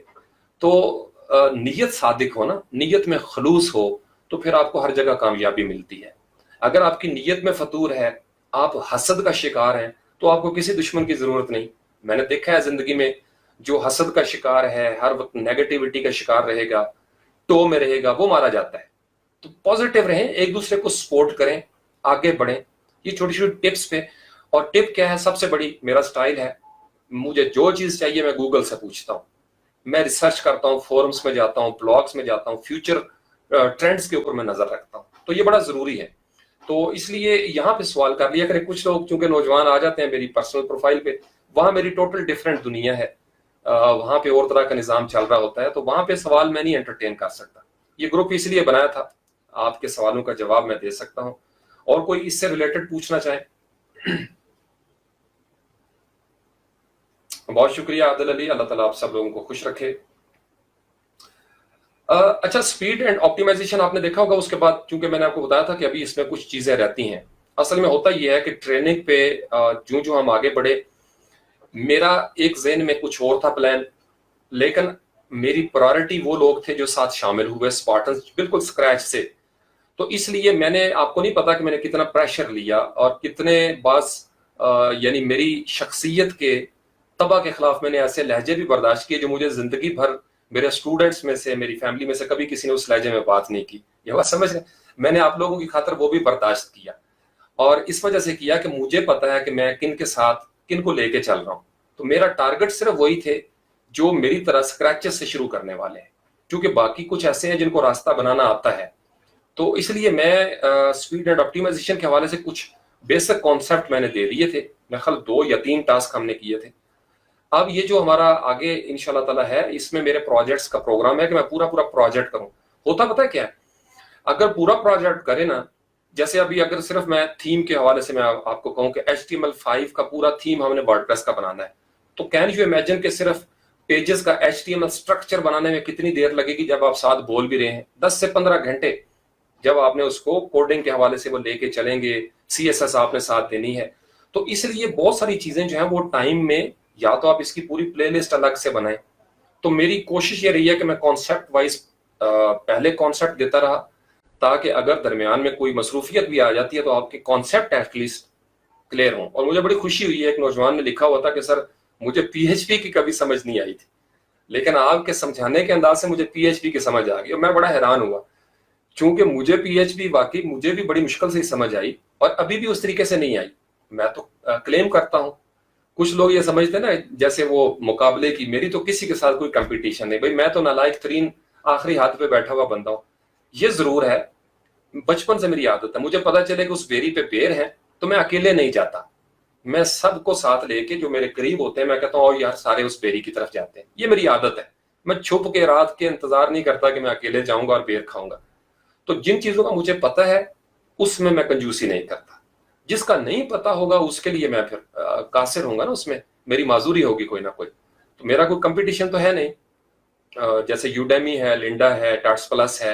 तो नीयत सादिक हो ना, नीयत में खलूस हो, तो फिर आपको हर जगह कामयाबी मिलती है। अगर आपकी नीयत में फतूर है, आप हसद का शिकार हैं, तो आपको किसी दुश्मन की जरूरत नहीं। मैंने देखा है जिंदगी में, जो हसद का शिकार है, हर वक्त नेगेटिविटी का शिकार रहेगा, टो में रहेगा, वो मारा जाता है। तो पॉजिटिव रहें, एक दूसरे को सपोर्ट करें, आगे बढ़ें। ये छोटी छोटी टिप्स पे। और टिप क्या है सबसे बड़ी, मेरा स्टाइल है, मुझे जो चीज चाहिए मैं गूगल से पूछता हूँ, मैं रिसर्च करता हूँ, फोरम्स में जाता हूँ, ब्लॉग्स में जाता हूँ, फ्यूचर ट्रेंड्स के ऊपर मैं नजर रखता हूँ। तो ये बड़ा जरूरी है। तो इसलिए यहाँ पे सवाल कर लिया करें। कुछ लोग चूंकि नौजवान आ जाते हैं मेरी पर्सनल प्रोफाइल पे, वहां मेरी टोटल डिफरेंट दुनिया है, वहां पे और तरह का निजाम चल रहा होता है, तो वहां पे सवाल मैं नहीं एंटरटेन कर सकता। ये ग्रुप इसलिए बनाया था, आपके सवालों का जवाब मैं दे सकता हूँ। और कोई इससे रिलेटेड पूछना चाहे? बहुत शुक्रिया आदिल अली, अल्लाह ताला आप सब लोगों को खुश रखे। अच्छा, स्पीड एंड ऑप्टिमाइजेशन आपने देखा होगा। उसके बाद चूंकि मैंने आपको बताया था कि अभी इसमें कुछ चीजें रहती हैं। असल में होता यह है कि ट्रेनिंग पे जो जो हम आगे बढ़े, मेरा एक ज़हन में कुछ और था प्लान, लेकिन मेरी प्रायोरिटी वो लोग थे जो साथ शामिल हुए, स्पार्टन्स बिल्कुल स्क्रैच से। तो इसलिए मैंने, आपको नहीं पता कि मैंने कितना प्रेशर लिया और कितने बास यानी मेरी शख्सियत के तबाह के खिलाफ मैंने ऐसे लहजे भी बर्दाश्त किए जो मुझे जिंदगी भर मेरे स्टूडेंट्स में से, मेरी फैमिली में से कभी किसी ने उस लहजे में बात नहीं की। ये बात समझ रहे? मैंने आप लोगों की खातिर वो भी बर्दाश्त किया, और इस वजह से किया कि मुझे पता है कि मैं किन के साथ, किन को लेके चल रहा हूं। तो मेरा टारगेट सिर्फ वही थे जो मेरी तरह स्क्रैचेस से शुरू करने वाले हैं, क्योंकि बाकी कुछ ऐसे हैं जिनको रास्ता बनाना आता है। तो इसलिए मैं स्पीड एंड ऑप्टिमाइजेशन के हवाले से कुछ बेसिक कॉन्सेप्ट मैंने दे दिए थे। मेरे ख्याल 2 या 3 टास्क हमने किए थे। अब ये जो हमारा आगे इंशाल्लाह ताला है, इसमें मेरे प्रोजेक्ट्स का प्रोग्राम है कि मैं पूरा पूरा प्रोजेक्ट करूं। होता पता है क्या है, अगर पूरा प्रोजेक्ट करे ना, जैसे अभी अगर सिर्फ मैं थीम के हवाले से मैं आपको कहूं कि HTML5 का पूरा थीम हमने वर्डप्रेस का बनाना है, तो कैन यू इमेजिन कि सिर्फ पेजेस का HTML स्ट्रक्चर बनाने में कितनी देर लगेगी जब आप साथ बोल भी रहे हैं? 10 से 15 घंटे जब आपने उसको कोडिंग के हवाले से वो लेके चलेंगे, CSS आपने साथ देनी है। तो इसलिए बहुत सारी चीजें जो है वो टाइम में, या तो आप इसकी पूरी प्लेलिस्ट अलग से बनाएं। तो मेरी कोशिश ये रही है कि मैं कॉन्सेप्ट वाइज पहले कॉन्सेप्ट देता रहा, ताकि अगर दरमियान में कोई मसरूफियत भी आ जाती है तो आपके कॉन्सेप्ट एटलीस्ट क्लियर हों। और मुझे बड़ी खुशी हुई है, एक नौजवान ने लिखा हुआ था कि सर मुझे PHP की कभी समझ नहीं आई थी, लेकिन आपके समझाने के अंदाज से मुझे PHP की समझ आ गई, और मैं बड़ा हैरान हुआ, चूंकि मुझे PHP वाकई मुझे भी बड़ी मुश्किल से समझ आई, और अभी भी उस तरीके से नहीं आई। मैं तो क्लेम करता हूं, कुछ लोग ये समझते हैं ना जैसे वो मुकाबले की, मेरी तो किसी के साथ कोई कंपटीशन नहीं भाई, मैं तो नालायक तरीन आखिरी हाथ पे बैठा हुआ बंदा हूं। ये जरूर है, बचपन से मेरी आदत है, मुझे पता चले कि उस बेरी पे पेड़ है तो मैं अकेले नहीं जाता, मैं सबको साथ लेके, जो मेरे करीब होते हैं, मैं कहता हूँ यार सारे उस बेरी की तरफ जाते हैं। ये मेरी आदत है, मैं छुप के रात के इंतजार नहीं करता कि मैं अकेले जाऊंगा और बेर खाऊंगा। तो जिन चीजों का मुझे पता है उसमें मैं कंजूसी नहीं करता, जिसका नहीं पता होगा उसके लिए मैं फिर कासिर होऊंगा ना, उसमें मेरी माजूरी होगी कोई ना कोई। तो मेरा कोई कंपटीशन तो है नहीं। जैसे यूडेमी है, लिंडा है, टाट्स प्लस है।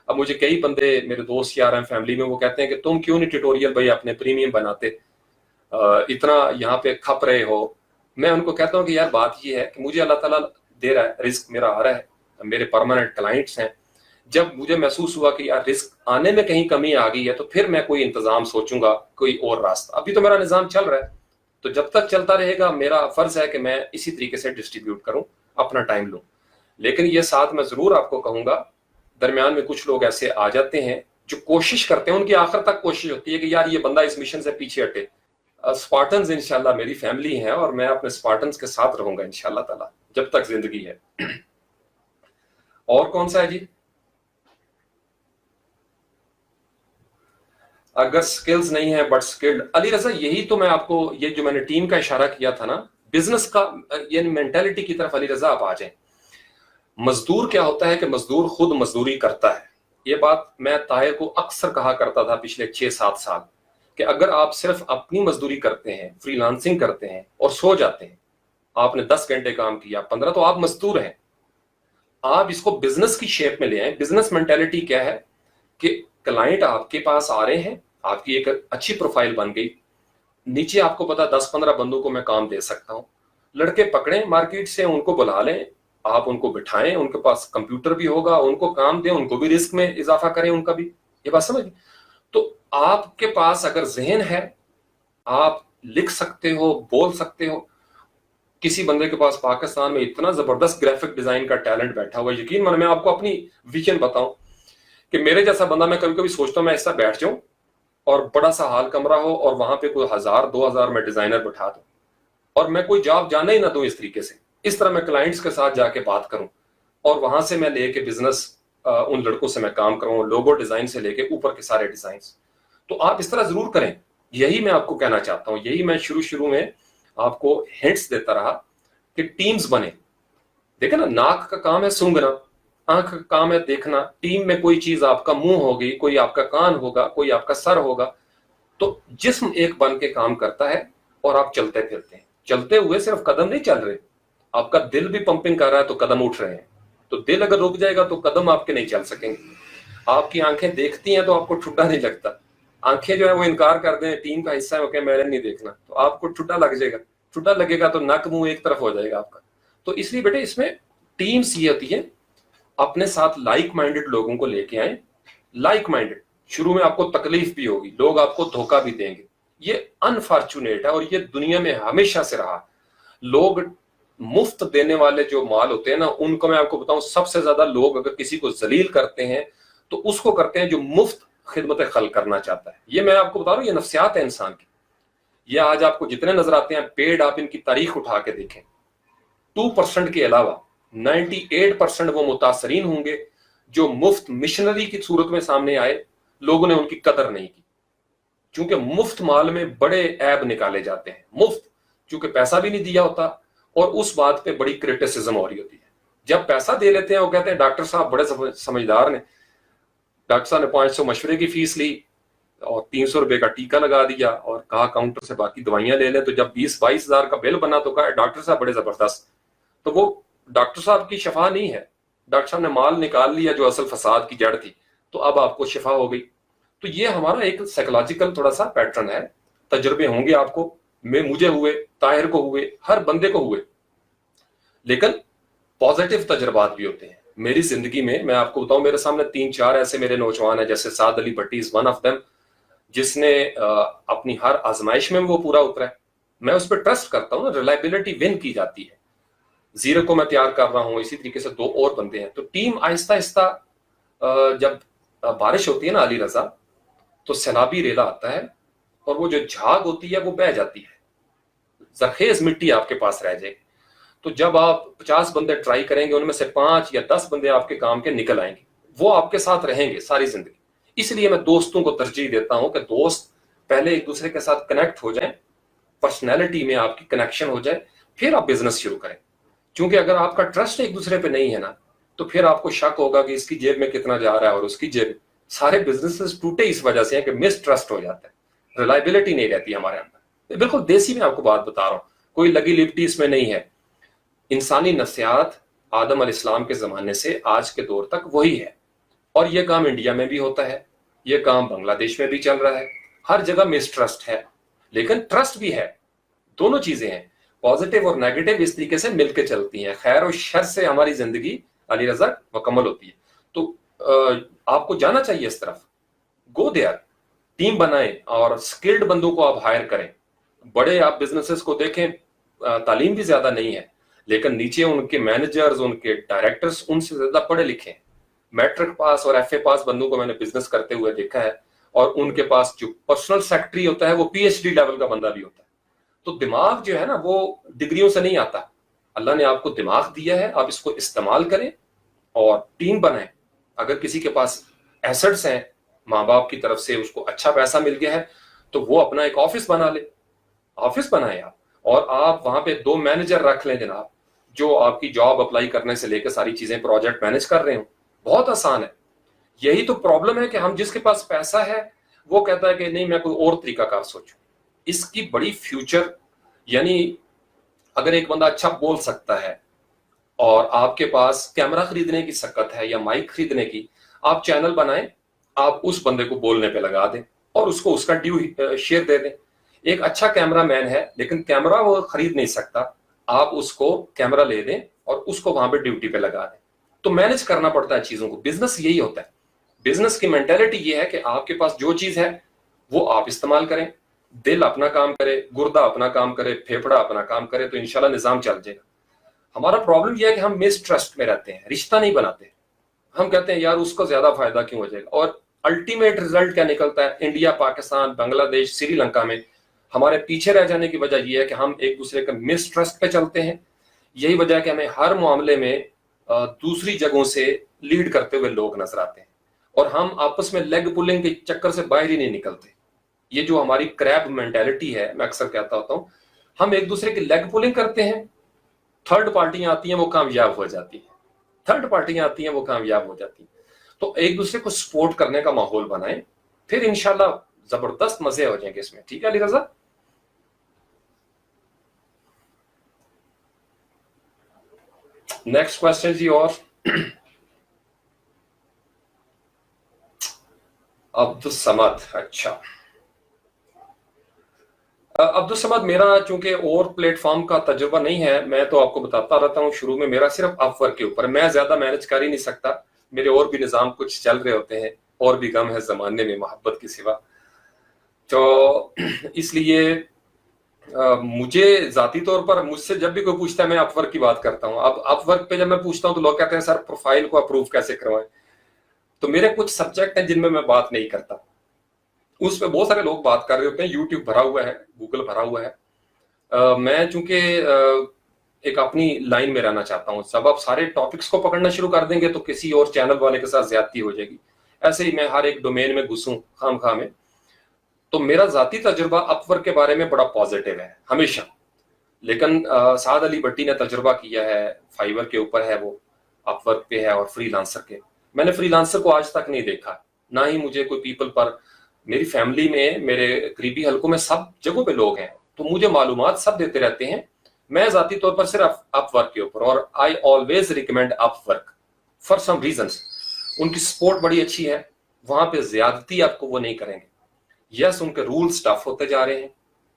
अब मुझे कई बंदे, मेरे दोस्त यार हैं फैमिली में, वो कहते हैं कि तुम क्यों नहीं ट्यूटोरियल भाई अपने प्रीमियम बनाते, इतना यहाँ पे खप रहे हो। मैं उनको कहता हूँ कि यार बात ये है कि मुझे अल्लाह ताला दे रहा है, रिस्क मेरा आ रहा है, मेरे परमानेंट क्लाइंट्स हैं। जब मुझे महसूस हुआ कि यार रिस्क आने में कहीं कमी आ गई है, तो फिर मैं कोई इंतजाम सोचूंगा, कोई और रास्ता। अभी तो मेरा निजाम चल रहा है, तो जब तक चलता रहेगा मेरा फर्ज है कि मैं इसी तरीके से डिस्ट्रीब्यूट करूं, अपना टाइम लूं। लेकिन ये साथ मैं जरूर आपको कहूंगा, दरमियान में कुछ लोग ऐसे आ जाते हैं जो कोशिश करते हैं, उनकी आखिर तक कोशिश होती है कि यार ये बंदा इस मिशन से पीछे हटे। स्पार्टन्स इंशाल्लाह मेरी फैमिली है, और मैं अपने स्पार्टन्स के साथ रहूंगा इंशाल्लाह ताला जब तक जिंदगी है। और कौन सा है जी? अगर स्किल्स नहीं है बट स्किल्ड, अली रजा यही तो मैं आपको, ये जो मैंने टीम का इशारा किया था ना, बिजनेस का ये मेंटेलिटी की तरफ अली रजा आप आ जाएं। मजदूर क्या होता है कि मजदूर खुद मजदूरी करता है। ये बात मैं ताहिर को अक्सर कहा करता था पिछले 6-7 साल, कि अगर आप सिर्फ अपनी मजदूरी करते हैं, फ्रीलांसिंग करते हैं और सो जाते हैं, आपने 10 घंटे काम किया, 15, तो आप मजदूर हैं। आप इसको बिजनेस की शेप में ले आए। बिजनेस मेंटेलिटी क्या है कि क्लाइंट आपके पास आ रहे हैं, आपकी एक अच्छी प्रोफाइल बन गई, नीचे आपको पता 10-15 बंदों को मैं काम दे सकता हूं, लड़के पकड़ें मार्केट से, उनको बुला लें, आप उनको बिठाएं, उनके पास कंप्यूटर भी होगा, उनको काम दें, उनको भी रिस्क में इजाफा करें उनका भी। ये बात समझ? तो आपके पास अगर जहन है, आप लिख सकते हो, बोल सकते हो। किसी बंदे के पास पाकिस्तान में इतना जबरदस्त ग्राफिक डिजाइन का टैलेंट बैठा हुआ, यकीन मानो, मैं आपको अपनी विजन बताऊं कि मेरे जैसा बंदा, मैं कभी कभी सोचता हूं मैं ऐसा बैठ जाऊं और बड़ा सा हाल कमरा हो और वहां पे कोई 1000-2000 में डिजाइनर बैठा दूं और मैं कोई जॉब जाने ही ना दूं इस तरीके से। इस तरह मैं क्लाइंट्स के साथ जाके बात करूं और वहां से मैं लेके बिजनेस, उन लड़कों से मैं काम करूं, लोगो डिजाइन से लेके ऊपर के सारे डिजाइन। तो आप इस तरह जरूर करें। यही मैं आपको कहना चाहता हूं, यही मैं शुरू में आपको हिंट्स देता रहा कि टीम्स बने। देखे ना, नाक का काम है सूंघना, आंख का काम है देखना। टीम में कोई चीज आपका मुंह होगी, कोई आपका कान होगा, कोई आपका सर होगा। तो जिस्म एक बन के काम करता है और आप चलते फिरते हैं। चलते हुए सिर्फ कदम नहीं चल रहे, आपका दिल भी पंपिंग कर रहा है तो कदम उठ रहे हैं। तो दिल अगर रुक जाएगा तो कदम आपके नहीं चल सकेंगे। आपकी आंखें देखती हैं तो आपको ठुड्डा नहीं लगता। आंखें जो है वो इनकार कर दें, टीम का हिस्सा है, ओके मैंने नहीं देखना, तो आपको ठुड्डा लग जाएगा। ठुड्डा लगेगा तो नक मुंह एक तरफ हो जाएगा आपका। तो इसलिए बेटे इसमें टीम्स ये होती है, अपने साथ लाइक माइंडेड लोगों को लेके आए। लाइक माइंडेड, शुरू में आपको तकलीफ भी होगी, लोग आपको धोखा भी देंगे, ये अनफॉर्चुनेट है और ये दुनिया में हमेशा से रहा। लोग मुफ्त देने वाले जो माल होते हैं ना, उनको मैं आपको बताऊं, सबसे ज्यादा लोग अगर किसी को जलील करते हैं तो उसको करते हैं जो मुफ्त खिदमत खल करना चाहता है। ये मैं आपको बता रहा हूं, ये नफ्सियात है इंसान की। ये आज आपको जितने नजर आते हैं पेड, आप इनकी तारीख उठा के देखें, 2% के अलावा 98% वो मुतासरीन होंगे जो मुफ्त मिशनरी की सूरत में सामने आए, लोगों ने उनकी कदर नहीं की। क्योंकि मुफ्त माल में बड़े ऐब निकाले जाते हैं। मुफ्त, क्योंकि पैसा भी नहीं दिया होता और उस बात पे बड़ी क्रिटिसिज्म हो रही होती है। जब पैसा दे लेते हैं वो कहते हैं डॉक्टर साहब बड़े समझदार ने, डॉक्टर साहब ने 500 मशवरे की फीस ली और 300 रुपए का टीका लगा दिया और कहा काउंटर से बाकी दवाइयां ले लें। तो जब 20-22 हजार का बिल बना तो कहा डॉक्टर साहब बड़े जबरदस्त। तो वो डॉक्टर साहब की शफा नहीं है, डॉक्टर साहब ने माल निकाल लिया जो असल फसाद की जड़ थी, तो अब आपको शिफा हो गई। तो ये हमारा एक साइकोलॉजिकल थोड़ा सा पैटर्न है। तजुर्बे होंगे आपको, मुझे हुए, ताहिर को हुए, हर बंदे को हुए, लेकिन पॉजिटिव तजर्बात भी होते हैं। मेरी जिंदगी में मैं आपको बताऊं, मेरे सामने 3-4 ऐसे मेरे नौजवान हैं, जैसे साद अली भट्टी इज वन ऑफ देम, जिसने अपनी हर आजमाइश में वो पूरा उतरा है। मैं उस पर ट्रस्ट करता हूँ ना, रिलायबिलिटी विन की जाती है। जीरो को मैं तैयार कर रहा हूँ, इसी तरीके से 2 और बंदे हैं। तो टीम आहिस्ता आहिस्ता, जब बारिश होती है ना अली रजा, तो सैलाबी रेला आता है और वो जो झाग होती है वो बह जाती है, जरखेज मिट्टी आपके पास रह जाएगी। तो जब आप 50 बंदे ट्राई करेंगे, उनमें से 5 या 10 बंदे आपके काम के निकल आएंगे, वो आपके साथ रहेंगे सारी जिंदगी। इसलिए मैं दोस्तों को तरजीह देता हूं कि दोस्त पहले एक दूसरे के साथ कनेक्ट हो जाएं, पर्सनैलिटी में आपकी कनेक्शन हो जाए, फिर आप बिजनेस शुरू करें। क्योंकि अगर आपका ट्रस्ट एक दूसरे पे नहीं है ना, तो फिर आपको शक होगा कि इसकी जेब में कितना जा रहा है और उसकी जेब। सारे बिजनेसेस टूटे इस वजह से हैं कि मिस ट्रस्ट हो जाता है, रिलायबिलिटी नहीं रहती हमारे अंदर। बिल्कुल देसी में आपको बात बता रहा हूं, कोई लगी लिपटी इसमें नहीं है। इंसानी नफ्सियात आदम अलैहिस्सलाम के जमाने से आज के दौर तक वही है, और ये काम इंडिया में भी होता है, ये काम बांग्लादेश में भी चल रहा है। हर जगह मिसट्रस्ट है, लेकिन ट्रस्ट भी है। दोनों चीजें हैं, पॉजिटिव और नेगेटिव इस तरीके से मिलकर चलती हैं। खैर और शर से हमारी जिंदगी अली रजा मुकम्मल होती है। तो आपको जाना चाहिए इस तरफ, गो देयर, टीम बनाएं और स्किल्ड बंदों को आप हायर करें। बड़े आप बिजनेसेस को देखें, तालीम भी ज्यादा नहीं है, लेकिन नीचे उनके मैनेजर्स, उनके डायरेक्टर्स उनसे ज्यादा पढ़े लिखे हैं। मैट्रिक पास और FA पास बंदों को मैंने बिजनेस करते हुए देखा है, और उनके पास जो पर्सनल सेक्रेटरी होता है वो PhD लेवल का बंदा भी होता है। तो दिमाग जो है ना, वो डिग्रियों से नहीं आता। अल्लाह ने आपको दिमाग दिया है, आप इसको इस्तेमाल करें और टीम बनाएं। अगर किसी के पास एसेट्स हैं, ماں باپ کی طرف سے اس کو اچھا پیسہ مل گیا ہے تو وہ اپنا ایک آفس بنا لے، آفس بنائے آپ، اور آپ وہاں پہ 2 مینیجر رکھ لیں جناب، جو آپ کی جاب اپلائی کرنے سے لے کے ساری چیزیں پروجیکٹ مینج کر رہے ہوں. بہت آسان ہے. یہی تو پرابلم ہے کہ ہم جس کے پاس پیسہ ہے وہ کہتا ہے کہ نہیں میں کوئی اور طریقہ کار سوچوں. اس کی بڑی فیوچر، یعنی اگر ایک بندہ اچھا بول سکتا ہے اور آپ کے پاس کیمرہ خریدنے کی سکت ہے یا مائک خریدنے کی، آپ چینل بنائیں، آپ اس بندے کو بولنے پہ لگا دیں اور اس کو اس کا ڈیو شیئر دے دیں. ایک اچھا کیمرہ مین ہے لیکن کیمرہ وہ خرید نہیں سکتا، آپ اس کو کیمرہ لے دیں اور اس کو وہاں پہ ڈیوٹی پہ لگا دیں. تو مینج کرنا پڑتا ہے چیزوں کو. بزنس یہی ہوتا ہے. بزنس کی مینٹالٹی یہ ہے کہ آپ کے پاس جو چیز ہے وہ آپ استعمال کریں، دل اپنا کام کرے، گردہ اپنا کام کرے، پھیپڑا اپنا کام کرے، تو انشاءاللہ نظام چل جائے گا. ہمارا پرابلم یہ ہے کہ ہم مس ٹرسٹ میں رہتے ہیں، رشتہ نہیں بناتے. ہم کہتے ہیں یار اس کو زیادہ فائدہ کیوں ہو جائے گا، اور الٹیمیٹ ریزلٹ کیا نکلتا ہے؟ انڈیا، پاکستان، بنگلہ دیش، سری لنکا میں ہمارے پیچھے رہ جانے کی وجہ یہ ہے کہ ہم ایک دوسرے کے مس ٹرسٹ پہ چلتے ہیں. یہی وجہ ہے کہ ہمیں ہر معاملے میں دوسری جگہوں سے لیڈ کرتے ہوئے لوگ نظر آتے ہیں، اور ہم آپس میں لیگ پولنگ کے چکر سے باہر ہی نہیں نکلتے. یہ جو ہماری کریب مینٹالٹی ہے، میں اکثر کہتا ہوتا ہوں، ہم ایک دوسرے کی لیگ پولنگ کرتے ہیں، تھرڈ پارٹیاں آتی ہیں وہ کامیاب ہو جاتی ہیں، تھرڈ پارٹیاں آتی ہیں وہ کامیاب ہو جاتی ہیں. تو ایک دوسرے کو سپورٹ کرنے کا ماحول بنائیں، پھر انشاءاللہ زبردست مزے ہو جائیں گے اس میں. ٹھیک ہے علی رضا؟ نیکسٹ کوشچن جی. اور عبدالصمد، اچھا عبدالصمد، میرا چونکہ اور پلیٹ فارم کا تجربہ نہیں ہے، میں تو آپ کو بتاتا رہتا ہوں، شروع میں میرا صرف اپ ورک کے اوپر، میں زیادہ مینج کر ہی نہیں سکتا، میرے اور بھی نظام کچھ چل رہے ہوتے ہیں، اور بھی غم ہے زمانے میں محبت کے سوا. تو اس لیے مجھے ذاتی طور پر مجھ سے جب بھی کوئی پوچھتا ہے میں اپ ورک کی بات کرتا ہوں. اب اپ ورک پہ جب میں پوچھتا ہوں تو لوگ کہتے ہیں سر پروفائل کو اپروو کیسے کروائیں. تو میرے کچھ سبجیکٹ ہیں جن میں بات نہیں کرتا، اس پہ بہت سارے لوگ بات کر رہے ہوتے ہیں، یوٹیوب بھرا ہوا ہے، گوگل بھرا ہوا ہے. میں چونکہ ایک اپنی لائن میں رہنا چاہتا ہوں. جب آپ سارے ٹاپکس کو پکڑنا شروع کر دیں گے تو کسی اور چینل والے کے ساتھ زیادتی ہو جائے گی. ایسے ہی میں ہر ایک ڈومین میں گھسوں خام خواہ میں. تو میرا ذاتی تجربہ اپ ورک کے بارے میں بڑا پازیٹیو ہے ہمیشہ، لیکن سعد علی بٹی نے تجربہ کیا ہے، فائیور کے اوپر ہے وہ، اپ ورک پہ ہے، اور فری لانسر کے. میں نے فری لانسر کو آج تک نہیں دیکھا، نہ ہی مجھے کوئی پیپل پر. میری فیملی میں، میرے قریبی حلقوں میں سب جگہوں پہ لوگ ہیں تو مجھے معلومات سب دیتے رہتے ہیں. میں ذاتی طور پر صرف اپ ورک کے اوپر، اور I always recommend up work for some reasons. ان کی سپورٹ بڑی اچھی ہے، وہاں پہ زیادتی آپ کو وہ نہیں کریں گے. یس ان کے رولز ٹف ہوتے جا رہے ہیں،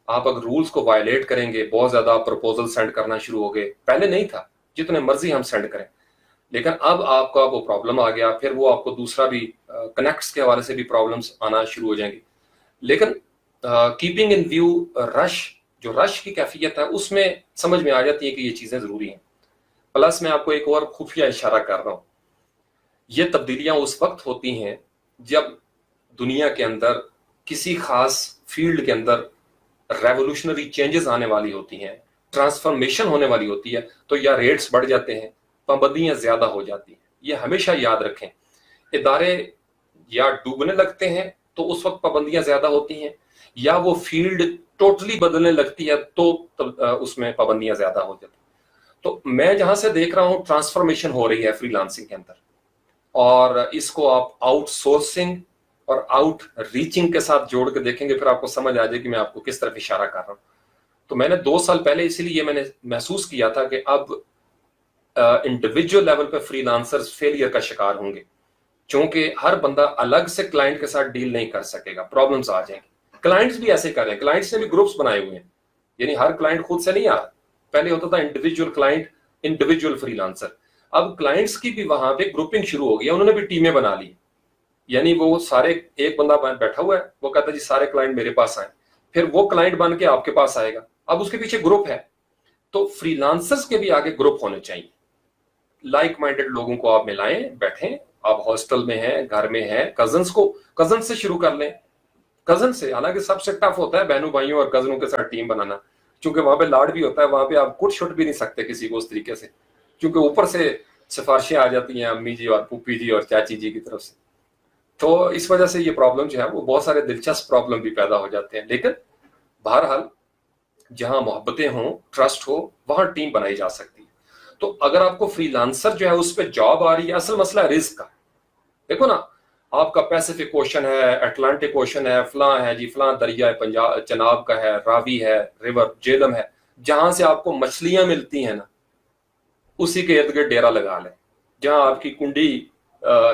آپ اگر رولز کو وائلیٹ کریں گے، بہت زیادہ پروپوزل سینڈ کرنا شروع ہو گئے. پہلے نہیں تھا، جتنے مرضی ہم سینڈ کریں، لیکن اب آپ کا وہ پرابلم آ گیا، پھر وہ آپ کو دوسرا بھی کنیکٹس کے حوالے سے بھی پرابلمس آنا شروع ہو جائیں گی. لیکن کیپنگ ان ویو رش، جو رش کی کیفیت ہے اس میں سمجھ میں آ جاتی ہے کہ یہ چیزیں ضروری ہیں. پلس میں آپ کو ایک اور خفیہ اشارہ کر رہا ہوں، یہ تبدیلیاں اس وقت ہوتی ہیں جب دنیا کے اندر کسی خاص فیلڈ کے اندر ریولوشنری چینجز آنے والی ہوتی ہیں، ٹرانسفارمیشن ہونے والی ہوتی ہے، تو یا ریٹس بڑھ جاتے ہیں، پابندیاں زیادہ ہو جاتی ہیں. یہ ہمیشہ یاد رکھیں، ادارے یا ڈوبنے لگتے ہیں تو اس وقت پابندیاں زیادہ ہوتی ہیں، یا وہ فیلڈ ٹوٹلی بدلنے لگتی ہے تو اس میں پابندیاں زیادہ ہو جاتی ہیں. تو میں جہاں سے دیکھ رہا ہوں ٹرانسفارمیشن ہو رہی ہے فری لانسنگ کے اندر، اور اس کو آپ آؤٹ سورسنگ اور آؤٹ ریچنگ کے ساتھ جوڑ کے دیکھیں گے، پھر آپ کو سمجھ آ جائے کہ میں آپ کو کس طرف اشارہ کر رہا ہوں. تو میں نے 2 سال پہلے اسی لیے میں نے محسوس کیا تھا کہ اب انڈیویجول لیول پہ فری لانسرز فیلئر کا شکار ہوں گے، چونکہ ہر بندہ الگ سے کلائنٹ کے ساتھ ڈیل نہیں کر سکے گا، پرابلمز آ جائیں گے. کلائنٹس بھی ایسے کر رہے ہیں، کلائنٹس نے بھی گروپس بنائے ہوئے ہیں، یعنی ہر کلائنٹ خود سے نہیں آ رہا. پہلے ہوتا تھا individual client, individual free lancer. اب کلائنٹس کی بھی وہاں پہ گروپنگ شروع ہو گئی ہے، انہوں نے بھی ٹیمیں بنا لی. یعنی وہ سارے، ایک بندہ بیٹھا ہوا ہے، وہ کہتا ہے جی سارے کلائنٹ میرے پاس آئیں، پھر وہ کلائنٹ بن کے آپ کے پاس آئے گا. اب اس کے پیچھے گروپ ہے. تو فری لانسرز کے بھی آگے گروپ ہونے چاہیے، لائک مائنڈیڈ لوگوں کو آپ ملائیں، بیٹھیں. آپ ہاسٹل میں ہیں، گھر میں ہیں، کزنس سے شروع کر لیں. کزن سے، حالانکہ سب سے ٹف ہوتا ہے بہنوں بھائیوں اور کزنوں کے ساتھ ٹیم بنانا، چونکہ وہاں پہ لاڈ بھی ہوتا ہے، وہاں پہ آپ کٹ شٹ بھی نہیں سکتے کسی کو اس طریقے سے، کیونکہ اوپر سے سفارشیں آ جاتی ہیں امی جی اور پھوپھی جی اور چاچی جی کی طرف سے. تو اس وجہ سے یہ پرابلم جو ہے وہ بہت سارے دلچسپ پرابلم بھی پیدا ہو جاتے ہیں، لیکن بہرحال جہاں محبتیں ہوں، ٹرسٹ ہو، وہاں ٹیم بنائی جا سکتی ہے۔ تو اگر آپ کو فری لانسر جو ہے اس پہ جاب آ رہی ہے، اصل مسئلہ ہے رزق کا۔ دیکھو نا، آپ کا پیسفک اوشن ہے، اٹلانٹک اوشن ہے، فلاں ہے جی، فلاں دریا پنجاب چناب کا ہے، راوی ہے، ریور جیلم ہے، جہاں سے آپ کو مچھلیاں ملتی ہیں نا، اسی کے ارد گرد ڈیرا لگا لیں، جہاں آپ کی کنڈی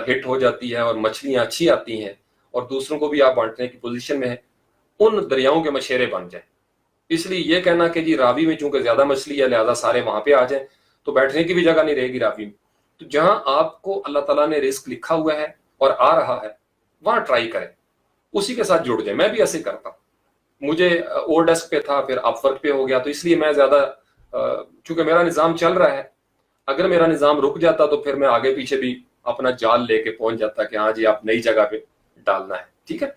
ہٹ ہو جاتی ہے اور مچھلیاں اچھی آتی ہیں اور دوسروں کو بھی آپ بانٹنے کی پوزیشن میں ہیں، ان دریاؤں کے مشیرے بن جائیں۔ اس لیے یہ کہنا کہ جی راوی میں چونکہ زیادہ مچھلی ہے لہذا سارے وہاں پہ آ جائیں، تو بیٹھنے کی بھی جگہ نہیں رہے گی راوی میں۔ تو جہاں آپ کو اللہ تعالیٰ نے رزق لکھا ہوا ہے اور آ رہا ہے، وہاں ٹرائی کریں، اسی کے ساتھ جڑ جائیں۔ میں بھی ایسے کرتا ہوں، مجھے اور ڈیسک پہ تھا، پھر اپ ورک پہ ہو گیا، تو اس لیے میں زیادہ چونکہ میرا نظام چل رہا ہے، اگر میرا نظام رک جاتا تو پھر میں آگے پیچھے بھی اپنا جال لے کے پہنچ جاتا کہ ہاں جی آپ نئی جگہ پہ ڈالنا ہے، ٹھیک ہے۔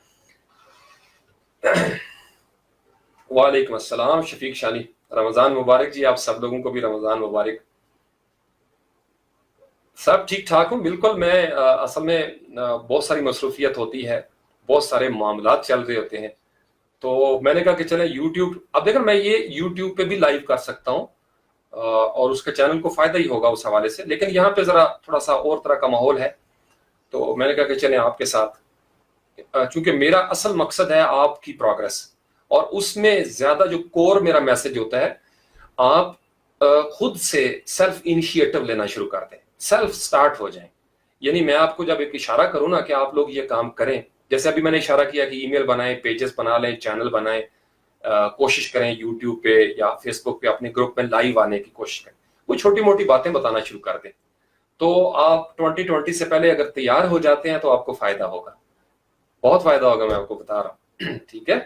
وعلیکم السلام شفیق شانی، رمضان مبارک جی، آپ سب لوگوں کو بھی رمضان مبارک۔ سب ٹھیک ٹھاک ہوں، بالکل۔ میں اصل میں بہت ساری مصروفیت ہوتی ہے، بہت سارے معاملات چل رہے ہوتے ہیں، تو میں نے کہا کہ چلیں یوٹیوب، اب دیکھیں میں یہ یوٹیوب پہ بھی لائیو کر سکتا ہوں اور اس کے چینل کو فائدہ ہی ہوگا اس حوالے سے، لیکن یہاں پہ ذرا تھوڑا سا اور طرح کا ماحول ہے، تو میں نے کہا کہ چلیں آپ کے ساتھ، چونکہ میرا اصل مقصد ہے آپ کی پروگرس، اور اس میں زیادہ جو کور میرا میسج ہوتا ہے، آپ خود سے سیلف انیشیٹو لینا شروع کر دیں، سیلف سٹارٹ ہو جائیں۔ یعنی میں آپ کو جب ایک اشارہ کروں نا کہ آپ لوگ یہ کام کریں، جیسے ابھی میں نے اشارہ کیا کہ ای میل بنائیں، پیجز بنا لیں، چینل بنائیں، کوشش کریں یوٹیوب پہ یا فیس بک پہ اپنے گروپ میں لائیو آنے کی کوشش کریں، کوئی چھوٹی موٹی باتیں بتانا شروع کر دیں، تو آپ 2020 سے پہلے اگر تیار ہو جاتے ہیں تو آپ کو فائدہ ہوگا، بہت فائدہ ہوگا، میں آپ کو بتا رہا ہوں، ٹھیک ہے۔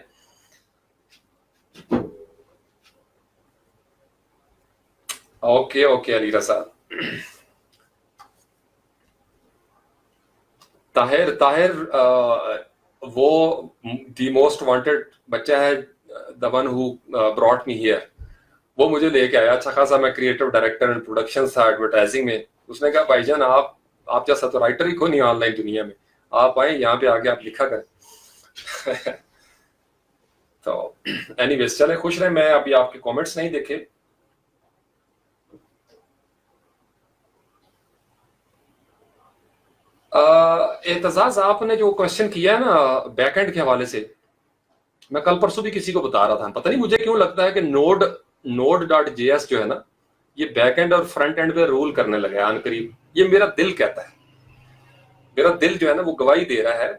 اوکے اوکے علی رضا، طاہر وہ دی موسٹ وانٹڈ بچہ ہے، the one who brought me here، وہ مجھے لے کے آیا، اچھا خاصا میں کریٹو ڈائریکٹر اینڈ پروڈکشن تھا ایڈورٹائزنگ میں، اس نے کہا بھائی جان آپ جیسا تو رائٹر ہی کو نہیں آن لائن دنیا میں، آپ آئیں یہاں پہ آگے آپ لکھا کریں۔ تو اینی ویز چلے خوش رہیں، میں ابھی آپ کے کامنٹس نہیں دیکھے۔ اعتزاز آپ نے جو کوشچن کیا ہے نا بیک اینڈ کے حوالے سے، میں کل پرسوں بھی کسی کو بتا رہا تھا، پتہ نہیں مجھے کیوں لگتا ہے کہ نوڈ ڈاٹ جے ایس جو ہے نا، یہ بیک اینڈ اور فرنٹ اینڈ پہ رول کرنے لگا ہے آن قریب، یہ میرا دل کہتا ہے، میرا دل جو ہے نا وہ گواہی دے رہا ہے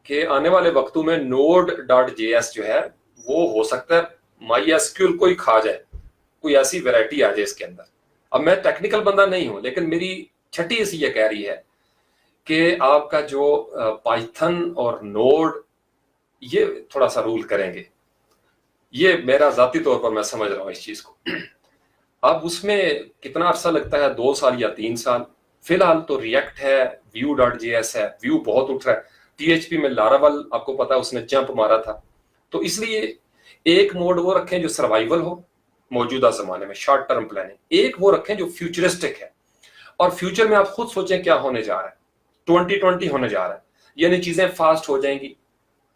کہ آنے والے وقتوں میں نوڈ ڈاٹ جے ایس جو ہے وہ ہو سکتا ہے مائی ایس کیول کو ہی کھا جائے، کوئی ایسی ویرائٹی آ جائے اس کے اندر۔ اب میں ٹیکنیکل بندہ نہیں ہوں، لیکن میری چھٹی اسی یہ کہہ رہی ہے کہ آپ کا جو پائتھن اور نوڈ یہ تھوڑا سا رول کریں گے، یہ میرا ذاتی طور پر میں سمجھ رہا ہوں اس چیز کو۔ اب اس میں کتنا عرصہ لگتا ہے، 2 سال یا 3 سال، فی الحال تو ریئیکٹ ہے، ویو ڈاٹ جے ایس ہے، ویو بہت اٹھ رہا ہے، ٹی ایچ پی میں لاراول آپ کو پتا اس نے جمپ مارا تھا، تو اس لیے ایک موڈ وہ رکھیں جو سروائیول ہو موجودہ زمانے میں، شارٹ ٹرم پلاننگ، ایک وہ رکھیں جو فیوچرسٹک ہے، اور فیوچر میں آپ خود سوچیں کیا ہونے جا رہا ہے، 2020 ہونے جا رہا ہے، یعنی چیزیں فاسٹ ہو جائیں گی۔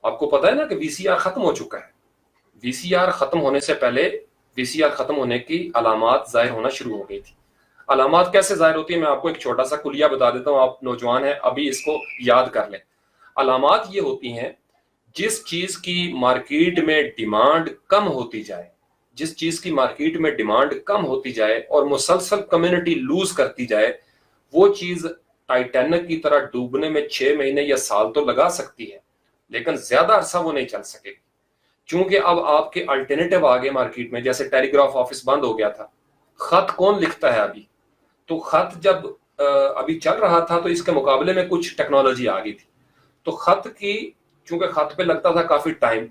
آپ کو پتا ہے نا کہ وی سی آر ختم ہو چکا ہے، وی سی آر ختم ہونے سے پہلے وی سی آر ختم ہونے کی علامات ظاہر ہونا شروع ہو گئی تھی۔ علامات کیسے ظاہر ہوتی ہیں، میں آپ کو ایک چھوٹا سا کلیہ بتا دیتا ہوں، آپ نوجوان ہیں ابھی اس کو یاد کر لیں۔ علامات یہ ہوتی ہیں جس چیز کی مارکیٹ میں ڈیمانڈ کم ہوتی جائے، جس چیز کی مارکیٹ میں ڈیمانڈ کم ہوتی جائے اور مسلسل کمیونٹی لوز کرتی جائے، وہ چیز ٹائٹینک کی طرح ڈوبنے میں 6 مہینے یا سال تو لگا سکتی ہے، لیکن زیادہ عرصہ وہ نہیں چل سکے گی، چونکہ اب آپ کے الٹرنیٹو آگے مارکیٹ میں، جیسے ٹیلی گراف آفس بند ہو گیا تھا، خط کون لکھتا ہے ابھی، تو خط جب ابھی چل رہا تھا تو اس کے مقابلے میں کچھ ٹیکنالوجی آ گئی تھی، تو خط کی چونکہ خط پہ لگتا تھا کافی ٹائم،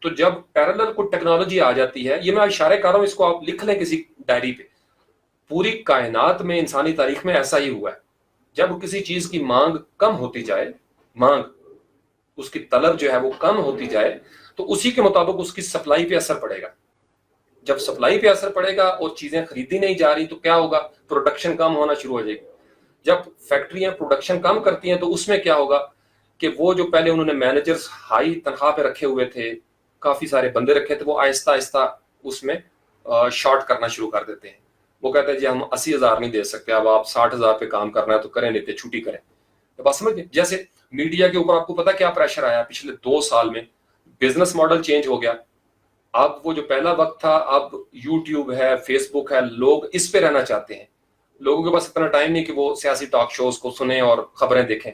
تو جب پیرالل کو ٹیکنالوجی آ جاتی ہے، یہ میں اشارے کر رہا ہوں، اس کو آپ لکھ لیں کسی ڈائری پہ، پوری کائنات میں انسانی تاریخ میں ایسا ہی ہوا ہے، جب کسی چیز کی مانگ کم ہوتی جائے، مانگ اس کی طلب جو ہے وہ کم ہوتی جائے، تو اسی کے مطابق اس کی سپلائی پہ اثر پڑے گا، جب سپلائی پہ اثر پڑے گا اور چیزیں خریدی نہیں جا رہی تو کیا ہوگا، پروڈکشن کم ہونا شروع ہو جائے گی، جب فیکٹریاں پروڈکشن کم کرتی ہیں تو اس میں کیا ہوگا کہ وہ جو پہلے انہوں نے مینیجرز ہائی تنخواہ پہ رکھے ہوئے تھے, کافی سارے بندے رکھے تھے, وہ آہستہ آہستہ اس میں شارٹ کرنا شروع کر دیتے ہیں. وہ کہتے ہیں جی ہم 80,000 نہیں دے سکتے, اب آپ 60,000 پہ کام کرنا ہے تو کریں, لیتے چھٹی کریں. بات سمجھ گئے؟ جیسے میڈیا کے اوپر آپ کو پتا کیا پریشر آیا پچھلے 2 سال میں, بزنس ماڈل چینج ہو گیا. اب وہ جو پہلا وقت تھا, اب یوٹیوب ہے, فیس بک ہے, لوگ اس پہ رہنا چاہتے ہیں. لوگوں کے پاس اتنا ٹائم نہیں کہ وہ سیاسی ٹاک شوز کو سنیں اور خبریں دیکھیں.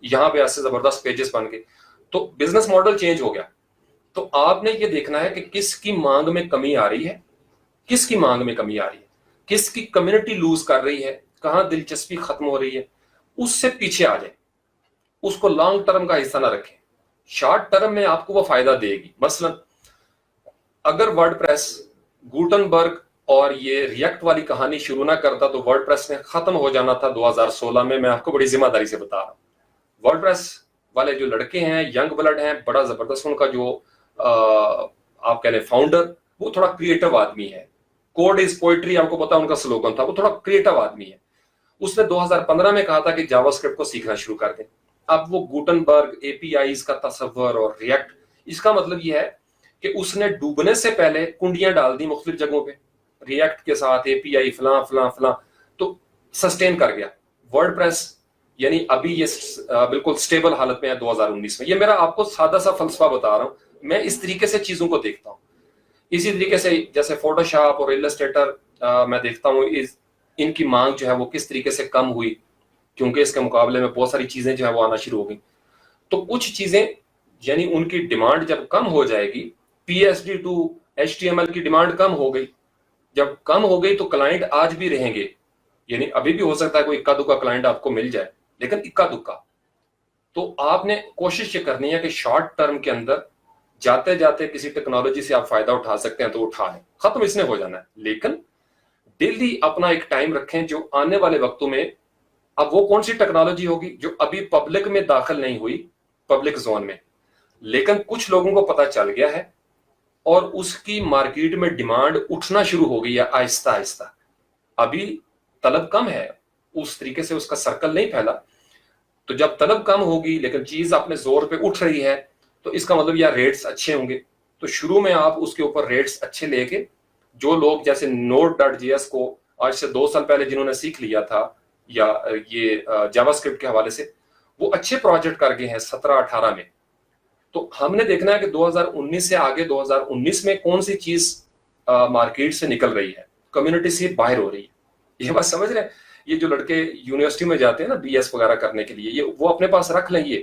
یہاں پہ ایسے زبردست پیجز بن گئے, تو بزنس ماڈل چینج ہو گیا. تو آپ نے یہ دیکھنا ہے کہ کس کی مانگ میں کمی آ رہی ہے, کس کی مانگ میں کمی آ رہی ہے, کس کی کمیونٹی لوز کر رہی ہے, کہاں دلچسپی ختم ہو رہی ہے, اس سے پیچھے آ جائیں. اس کو لانگ ٹرم کا حصہ نہ رکھیں, شارٹ ٹرم میں آپ کو وہ فائدہ دے گی. مثلا اگر ورڈ پریس گوٹنبرگ اور یہ ریئیکٹ والی کہانی شروع نہ کرتا تو ورڈ پریس نے ختم ہو جانا تھا 2016 میں. میں آپ کو بڑی ذمہ داری سے بتا رہا ہوں. ورڈ پریس والے جو لڑکے ہیں, ینگ بلڈ ہیں, بڑا زبردست ان کا جو آپ کہہ لیں فاؤنڈر, وہ تھوڑا کریٹو آدمی ہے. کوڈ از پوئٹری آپ کو پتا ان کا سلوگن تھا, وہ تھوڑا کریٹو آدمی ہے. اس نے 2015 میں کہا تھا کہ جاوا اسکرپٹ کو سیکھنا شروع کر دیں. اب وہ گوٹنبرگ, اے پی آئیز کا تصور اور ریئیکٹ, اس کا مطلب یہ ہے کہ اس نے ڈوبنے سے پہلے کنڈیاں ڈال دی مختلف جگہوں پہ, ریئیکٹ کے ساتھ اے پی آئی فلاں فلاں فلاں, تو سسٹین کر گیا. ورڈ پریس یعنی ابھی یہ بالکل سٹیبل حالت میں ہے 2019 میں. یہ میرا آپ کو سادہ سا فلسفہ بتا رہا ہوں, میں اس طریقے سے چیزوں کو دیکھتا ہوں. اسی طریقے سے جیسے فوٹو شاپ اور ایلسٹریٹر میں دیکھتا ہوں ان کی مانگ جو ہے وہ کس طریقے سے کم ہوئی, کیونکہ اس کے مقابلے میں بہت ساری چیزیں جو ہے وہ آنا شروع ہو گئی. تو کچھ چیزیں یعنی ان کی ڈیمانڈ جب کم ہو جائے گی, P S D to H T M L کی ڈیمانڈ کم ہو گئی, جب کم ہو گئی تو کلائنٹ آج بھی رہیں گے. یعنی ابھی بھی ہو سکتا ہے کوئی اکا دکا کلائنٹ آپ کو مل جائے, لیکن اکا دکا. تو آپ نے کوشش یہ کرنی ہے کہ شارٹ ٹرم کے اندر جاتے جاتے کسی ٹیکنالوجی سے آپ فائدہ اٹھا سکتے ہیں تو اٹھا لیں, ختم اس نے ہو جانا ہے. لیکن ڈیلی اپنا ایک ٹائم رکھیں جو آنے والے وقتوں میں, اب وہ کون سی ٹیکنالوجی ہوگی جو ابھی پبلک میں داخل نہیں ہوئی, پبلک زون میں, لیکن کچھ لوگوں کو پتا چل گیا ہے اور اس کی مارکیٹ میں ڈیمانڈ اٹھنا شروع ہو گئی ہے آہستہ آہستہ. ابھی طلب کم ہے, اس طریقے سے اس کا سرکل نہیں پھیلا. تو جب طلب کم ہوگی لیکن چیز اپنے زور پہ اٹھ رہی ہے, تو اس کا مطلب یا ریٹس اچھے ہوں گے. تو شروع میں آپ اس کے اوپر ریٹس اچھے لے کے, جو لوگ جیسے Node.js کو آج سے 2 سال پہلے جنہوں نے سیکھ لیا تھا, یا یہ جاوا اسکرپٹ کے حوالے سے وہ اچھے پروجیکٹ کر گئے ہیں 17-18 میں. تو ہم نے دیکھنا ہے کہ 2019 سے آگے 2019 میں کون سی چیز مارکیٹ سے نکل رہی ہے, کمیونٹی سے باہر ہو رہی ہے. یہ بات سمجھ رہے ہیں؟ یہ جو لڑکے یونیورسٹی میں جاتے ہیں نا بی ایس وغیرہ کرنے کے لیے, یہ وہ اپنے پاس رکھ لیں. یہ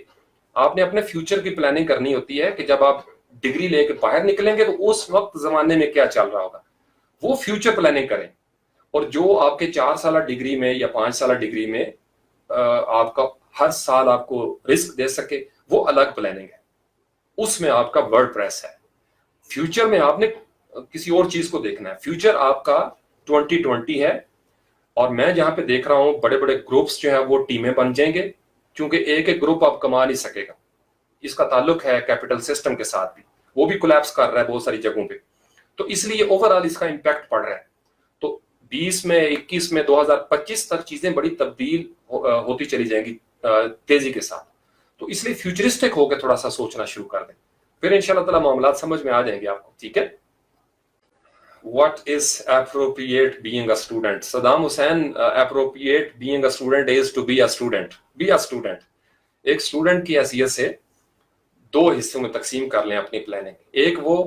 آپ نے اپنے فیوچر کی پلاننگ کرنی ہوتی ہے کہ جب آپ ڈگری لے کے باہر نکلیں گے تو اس وقت زمانے میں کیا چل رہا ہوگا, وہ فیوچر پلاننگ کریں. اور جو آپ کے 4 سالہ ڈگری میں یا 5 سالہ ڈگری میں آپ کا ہر سال آپ کو رسک دے سکے, وہ الگ پلاننگ ہے. اس میں آپ کا ورڈ پریس ہے. فیوچر میں آپ نے کسی اور چیز کو دیکھنا ہے. فیوچر آپ کا 2020 ہے, اور میں جہاں پہ دیکھ رہا ہوں بڑے بڑے گروپس جو ہیں وہ ٹیمیں بن جائیں گے, کیونکہ ایک ایک گروپ آپ کما نہیں سکے گا. اس کا تعلق ہے کیپٹل سسٹم کے ساتھ بھی, وہ بھی کولیپس کر رہا ہے بہت ساری جگہوں پہ. تو اس لیے اوور آل اس کا امپیکٹ پڑ رہا ہے. تو 20 میں 21 میں 2025 تک چیزیں بڑی تبدیل ہوتی چلی جائیں گی تیزی کے ساتھ. تو اس لیے فیوچرسٹک ہو کے تھوڑا سا سوچنا شروع کر دیں, پھر انشاءاللہ تعالی معاملات سمجھ میں آ جائیں گے آپ کو. ٹھیک ہے. What is appropriate being a student? Saddam Hussein appropriate being a student is to be a student. Be a student. ایک اسٹوڈنٹ کی حیثیت سے 2 حصوں میں تقسیم کر لیں اپنی پلاننگ. ایک وہ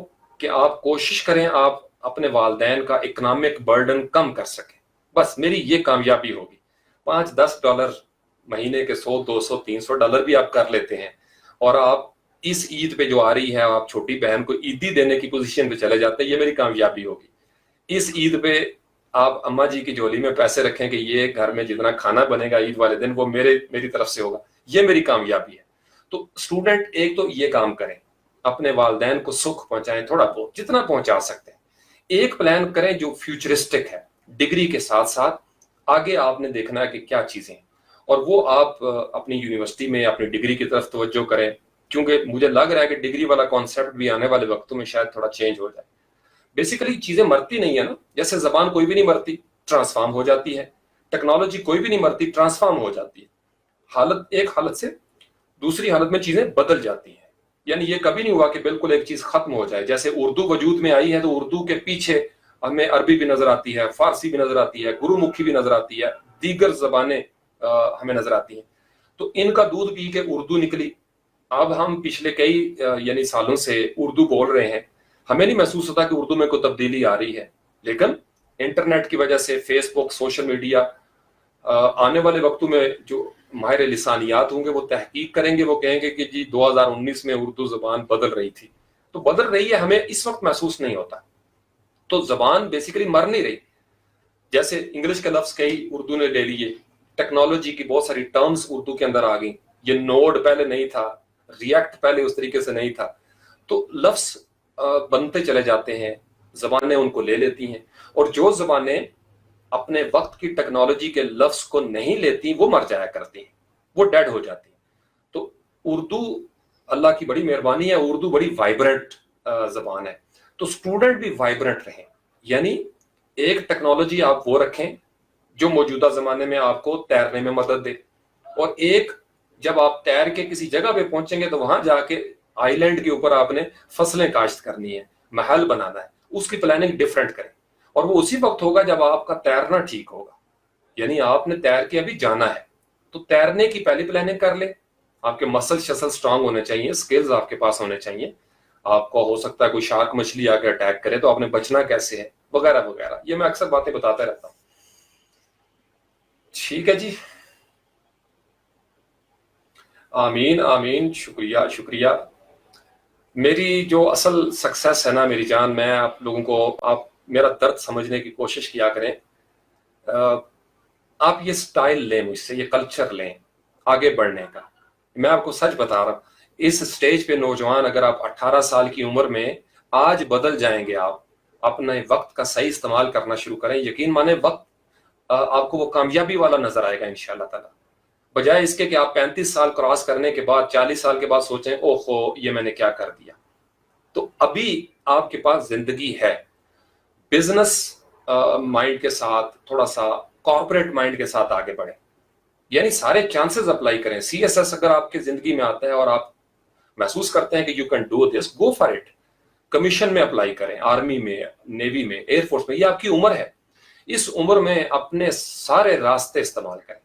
کہ آپ کوشش کریں آپ اپنے والدین کا اکنامک برڈن کم کر سکیں. بس میری یہ کامیابی ہوگی. $5-10 مہینے کے $100-200-300 بھی آپ کر لیتے ہیں, اور آپ اس عید پہ جو آ رہی ہے آپ چھوٹی بہن کو عیدی دینے کی پوزیشن پہ چلے جاتے ہیں, یہ میری کامیابی ہوگی. اس عید پہ آپ اماں جی کی جھولی میں پیسے رکھیں کہ یہ گھر میں جتنا کھانا بنے گا عید والے دن وہ میری طرف سے ہوگا, یہ میری کامیابی ہے. تو اسٹوڈنٹ ایک تو یہ کام کریں, اپنے والدین کو سکھ پہنچائیں تھوڑا بہت جتنا پہنچا سکتے ہیں. ایک پلان کریں جو فیوچرسٹک ہے, ڈگری کے ساتھ ساتھ آگے آپ نے دیکھنا ہے کہ کیا چیزیں ہیں, اور وہ آپ اپنی یونیورسٹی میں اپنی ڈگری کی طرف توجہ کریں, کیونکہ مجھے لگ رہا ہے کہ ڈگری والا کانسیپٹ بھی آنے والے وقتوں میں شاید تھوڑا چینج ہو جائے. بیسیکلی چیزیں مرتی نہیں ہے نا, جیسے زبان کوئی بھی نہیں مرتی, ٹرانسفارم ہو جاتی ہے. ٹیکنالوجی کوئی بھی نہیں مرتی, ٹرانسفارم ہو جاتی ہے. ایک حالت سے दूसरी हालत में चीजें बदल जाती हैं। यानी ये कभी नहीं हुआ कि बिल्कुल एक चीज खत्म हो जाए। जैसे उर्दू वजूद में आई है तो उर्दू के पीछे हमें अरबी भी नजर आती है, फारसी भी नजर आती है, गुरुमुखी भी नजर आती है, दीगर जबानें हमें नजर आती हैं। तो इनका दूध पी के उर्दू निकली। अब हम पिछले कई यानी सालों से उर्दू बोल रहे हैं, हमें नहीं महसूस होता कि उर्दू में कोई तब्दीली आ रही है। लेकिन इंटरनेट की वजह से, फेसबुक, सोशल मीडिया, आने वाले वक्तों में जो माहिर लिसानियात होंगे वो तहकीक करेंगे, वो कहेंगे कि जी 2019 में उर्दू जबान बदल रही थी। तो बदल रही है, हमें इस वक्त महसूस नहीं होता। तो जबान बेसिकली मर नहीं रही। जैसे इंग्लिश के लफ्ज कई उर्दू ने ले लिए, टेक्नोलॉजी की बहुत सारी टर्म्स उर्दू के अंदर आ गई। ये नोड पहले नहीं था, रिएक्ट पहले उस तरीके से नहीं था। तो लफ्ज बनते चले जाते हैं, जबानें उनको ले लेती हैं। और जो जबानें अपने वक्त की टेक्नोलॉजी के लफ्ज को नहीं लेती वो मर जाया करती हैं, वो डेड हो जाती हैं। तो उर्दू अल्लाह की बड़ी मेहरबानी है, उर्दू बड़ी वाइब्रेंट जबान है। तो स्टूडेंट भी वाइब्रेंट रहें, यानी एक टेक्नोलॉजी आप वो रखें जो मौजूदा जमाने में आपको तैरने में मदद दे, और एक जब आप तैर के किसी जगह पे पहुंचेंगे तो वहां जाके आइलैंड के ऊपर आपने फसलें काश्त करनी है, महल बनाना है, उसकी प्लानिंग डिफरेंट करें। और वो उसी वक्त होगा जब आपका तैरना ठीक होगा। यानी आपने तैर के अभी जाना है तो तैरने की पहली प्लानिंग कर ले। आपके मसल शसल स्ट्रांग होने चाहिए, स्किल्स आपके पास होने चाहिए। आपको हो सकता है कोई शार्क मछली आकर अटैक करे तो आपने बचना कैसे है, वगैरह वगैरह। ये मैं अक्सर बातें बताता रहता हूं। ठीक है जी, आमीन आमीन, शुक्रिया शुक्रिया। मेरी जो असल सक्सेस है ना मेरी जान, मैं आप लोगों को, आप मेरा दर्द समझने की कोशिश किया करें। आप ये स्टाइल लें मुझसे, ये कल्चर लें आगे बढ़ने का। मैं आपको सच बता रहा हूं, इस स्टेज पे नौजवान, अगर आप 18 साल की उम्र में आज बदल जाएंगे, आप अपने वक्त का सही इस्तेमाल करना शुरू करें, यकीन माने वक्त आपको वो कामयाबी वाला नजर आएगा इंशाल्लाह ताला। बजाय इसके कि आप 35 साल क्रॉस करने के बाद, 40 साल के बाद सोचें ओहो ये मैंने क्या कर दिया। तो अभी आपके पास जिंदगी है। बिजनेस माइंड के साथ, थोड़ा सा कॉर्पोरेट माइंड के साथ आगे बढ़े, यानी सारे चांसेस अप्लाई करें। सीएसएस अगर आपकी जिंदगी में आता है और आप महसूस करते हैं कि you can do this, go for it. Commission में अप्लाई करें, आर्मी में, नेवी में, एयरफोर्स में। ये आपकी उम्र है, इस उम्र में अपने सारे रास्ते इस्तेमाल करें।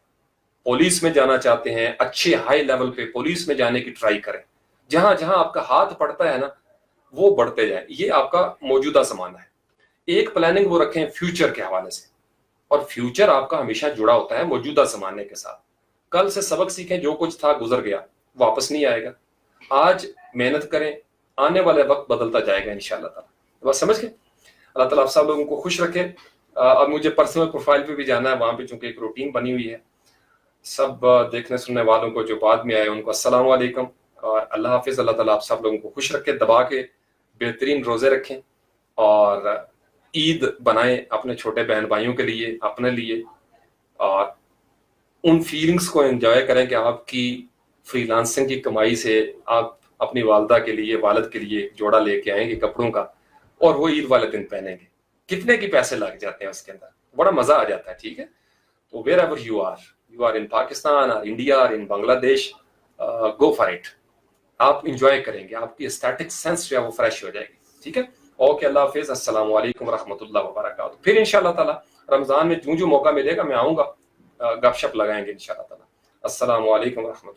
पुलिस में जाना चाहते हैं, अच्छे हाई लेवल पे पुलिस में जाने की ट्राई करें। जहां जहां आपका हाथ पड़ता है ना, वो बढ़ते जाए। ये आपका मौजूदा जमाना है। एक प्लानिंग वो रखें फ्यूचर के हवाले से, और फ्यूचर आपका हमेशा जुड़ा होता है मौजूदा जमाने के साथ। कल से सबक सीखें, जो कुछ था गुजर गया, वापस नहीं आएगा। आज मेहनत करें, आने वाले वक्त बदलता जाएगा इंशाल्लाह ताला। बस समझ गए। अल्लाह ताला आप सब लोगों को खुश रखे। अब मुझे पर्सनल प्रोफाइल पे भी जाना है, वहां पे चूंकि एक रूटीन बनी हुई है। सब देखने सुनने वालों को जो बाद में आए उनको अस्सलाम वालेकुम और अल्लाह हाफिज। अल्लाह ताला आप सब लोगों को खुश रखे, दबा के बेहतरीन रोजे रखें, और ईद बनाएं अपने छोटे बहन भाइयों के लिए, अपने लिए, और उन फीलिंग्स को एंजॉय करें कि आपकी फ्रीलांसिंग की कमाई से आप अपनी वालदा के लिए, वालिद के लिए एक जोड़ा लेके आएंगे कपड़ों का, और वो ईद वाले दिन पहनेंगे। कितने की पैसे लग जाते हैं उसके अंदर, बड़ा मजा आ जाता है। ठीक है, तो wherever you are in Pakistan और इंडिया और in Bangladesh, go for it. आप इंजॉय करेंगे, आपकी एस्थेटिक सेंस जो है वो फ्रेश हो जाएगी। ठीक है, ओके, अल्लाह हाफिज, अस्सलाम वालेकुम रहमतुल्लाहि व बरकातहू। फिर इंशाल्लाह ताला रमजान में जो जो मौका मिलेगा मैं आऊंगा, गपशप लगाएंगे इंशाल्लाह ताला। अस्सलाम वालेकुम रहमतुल्लाह।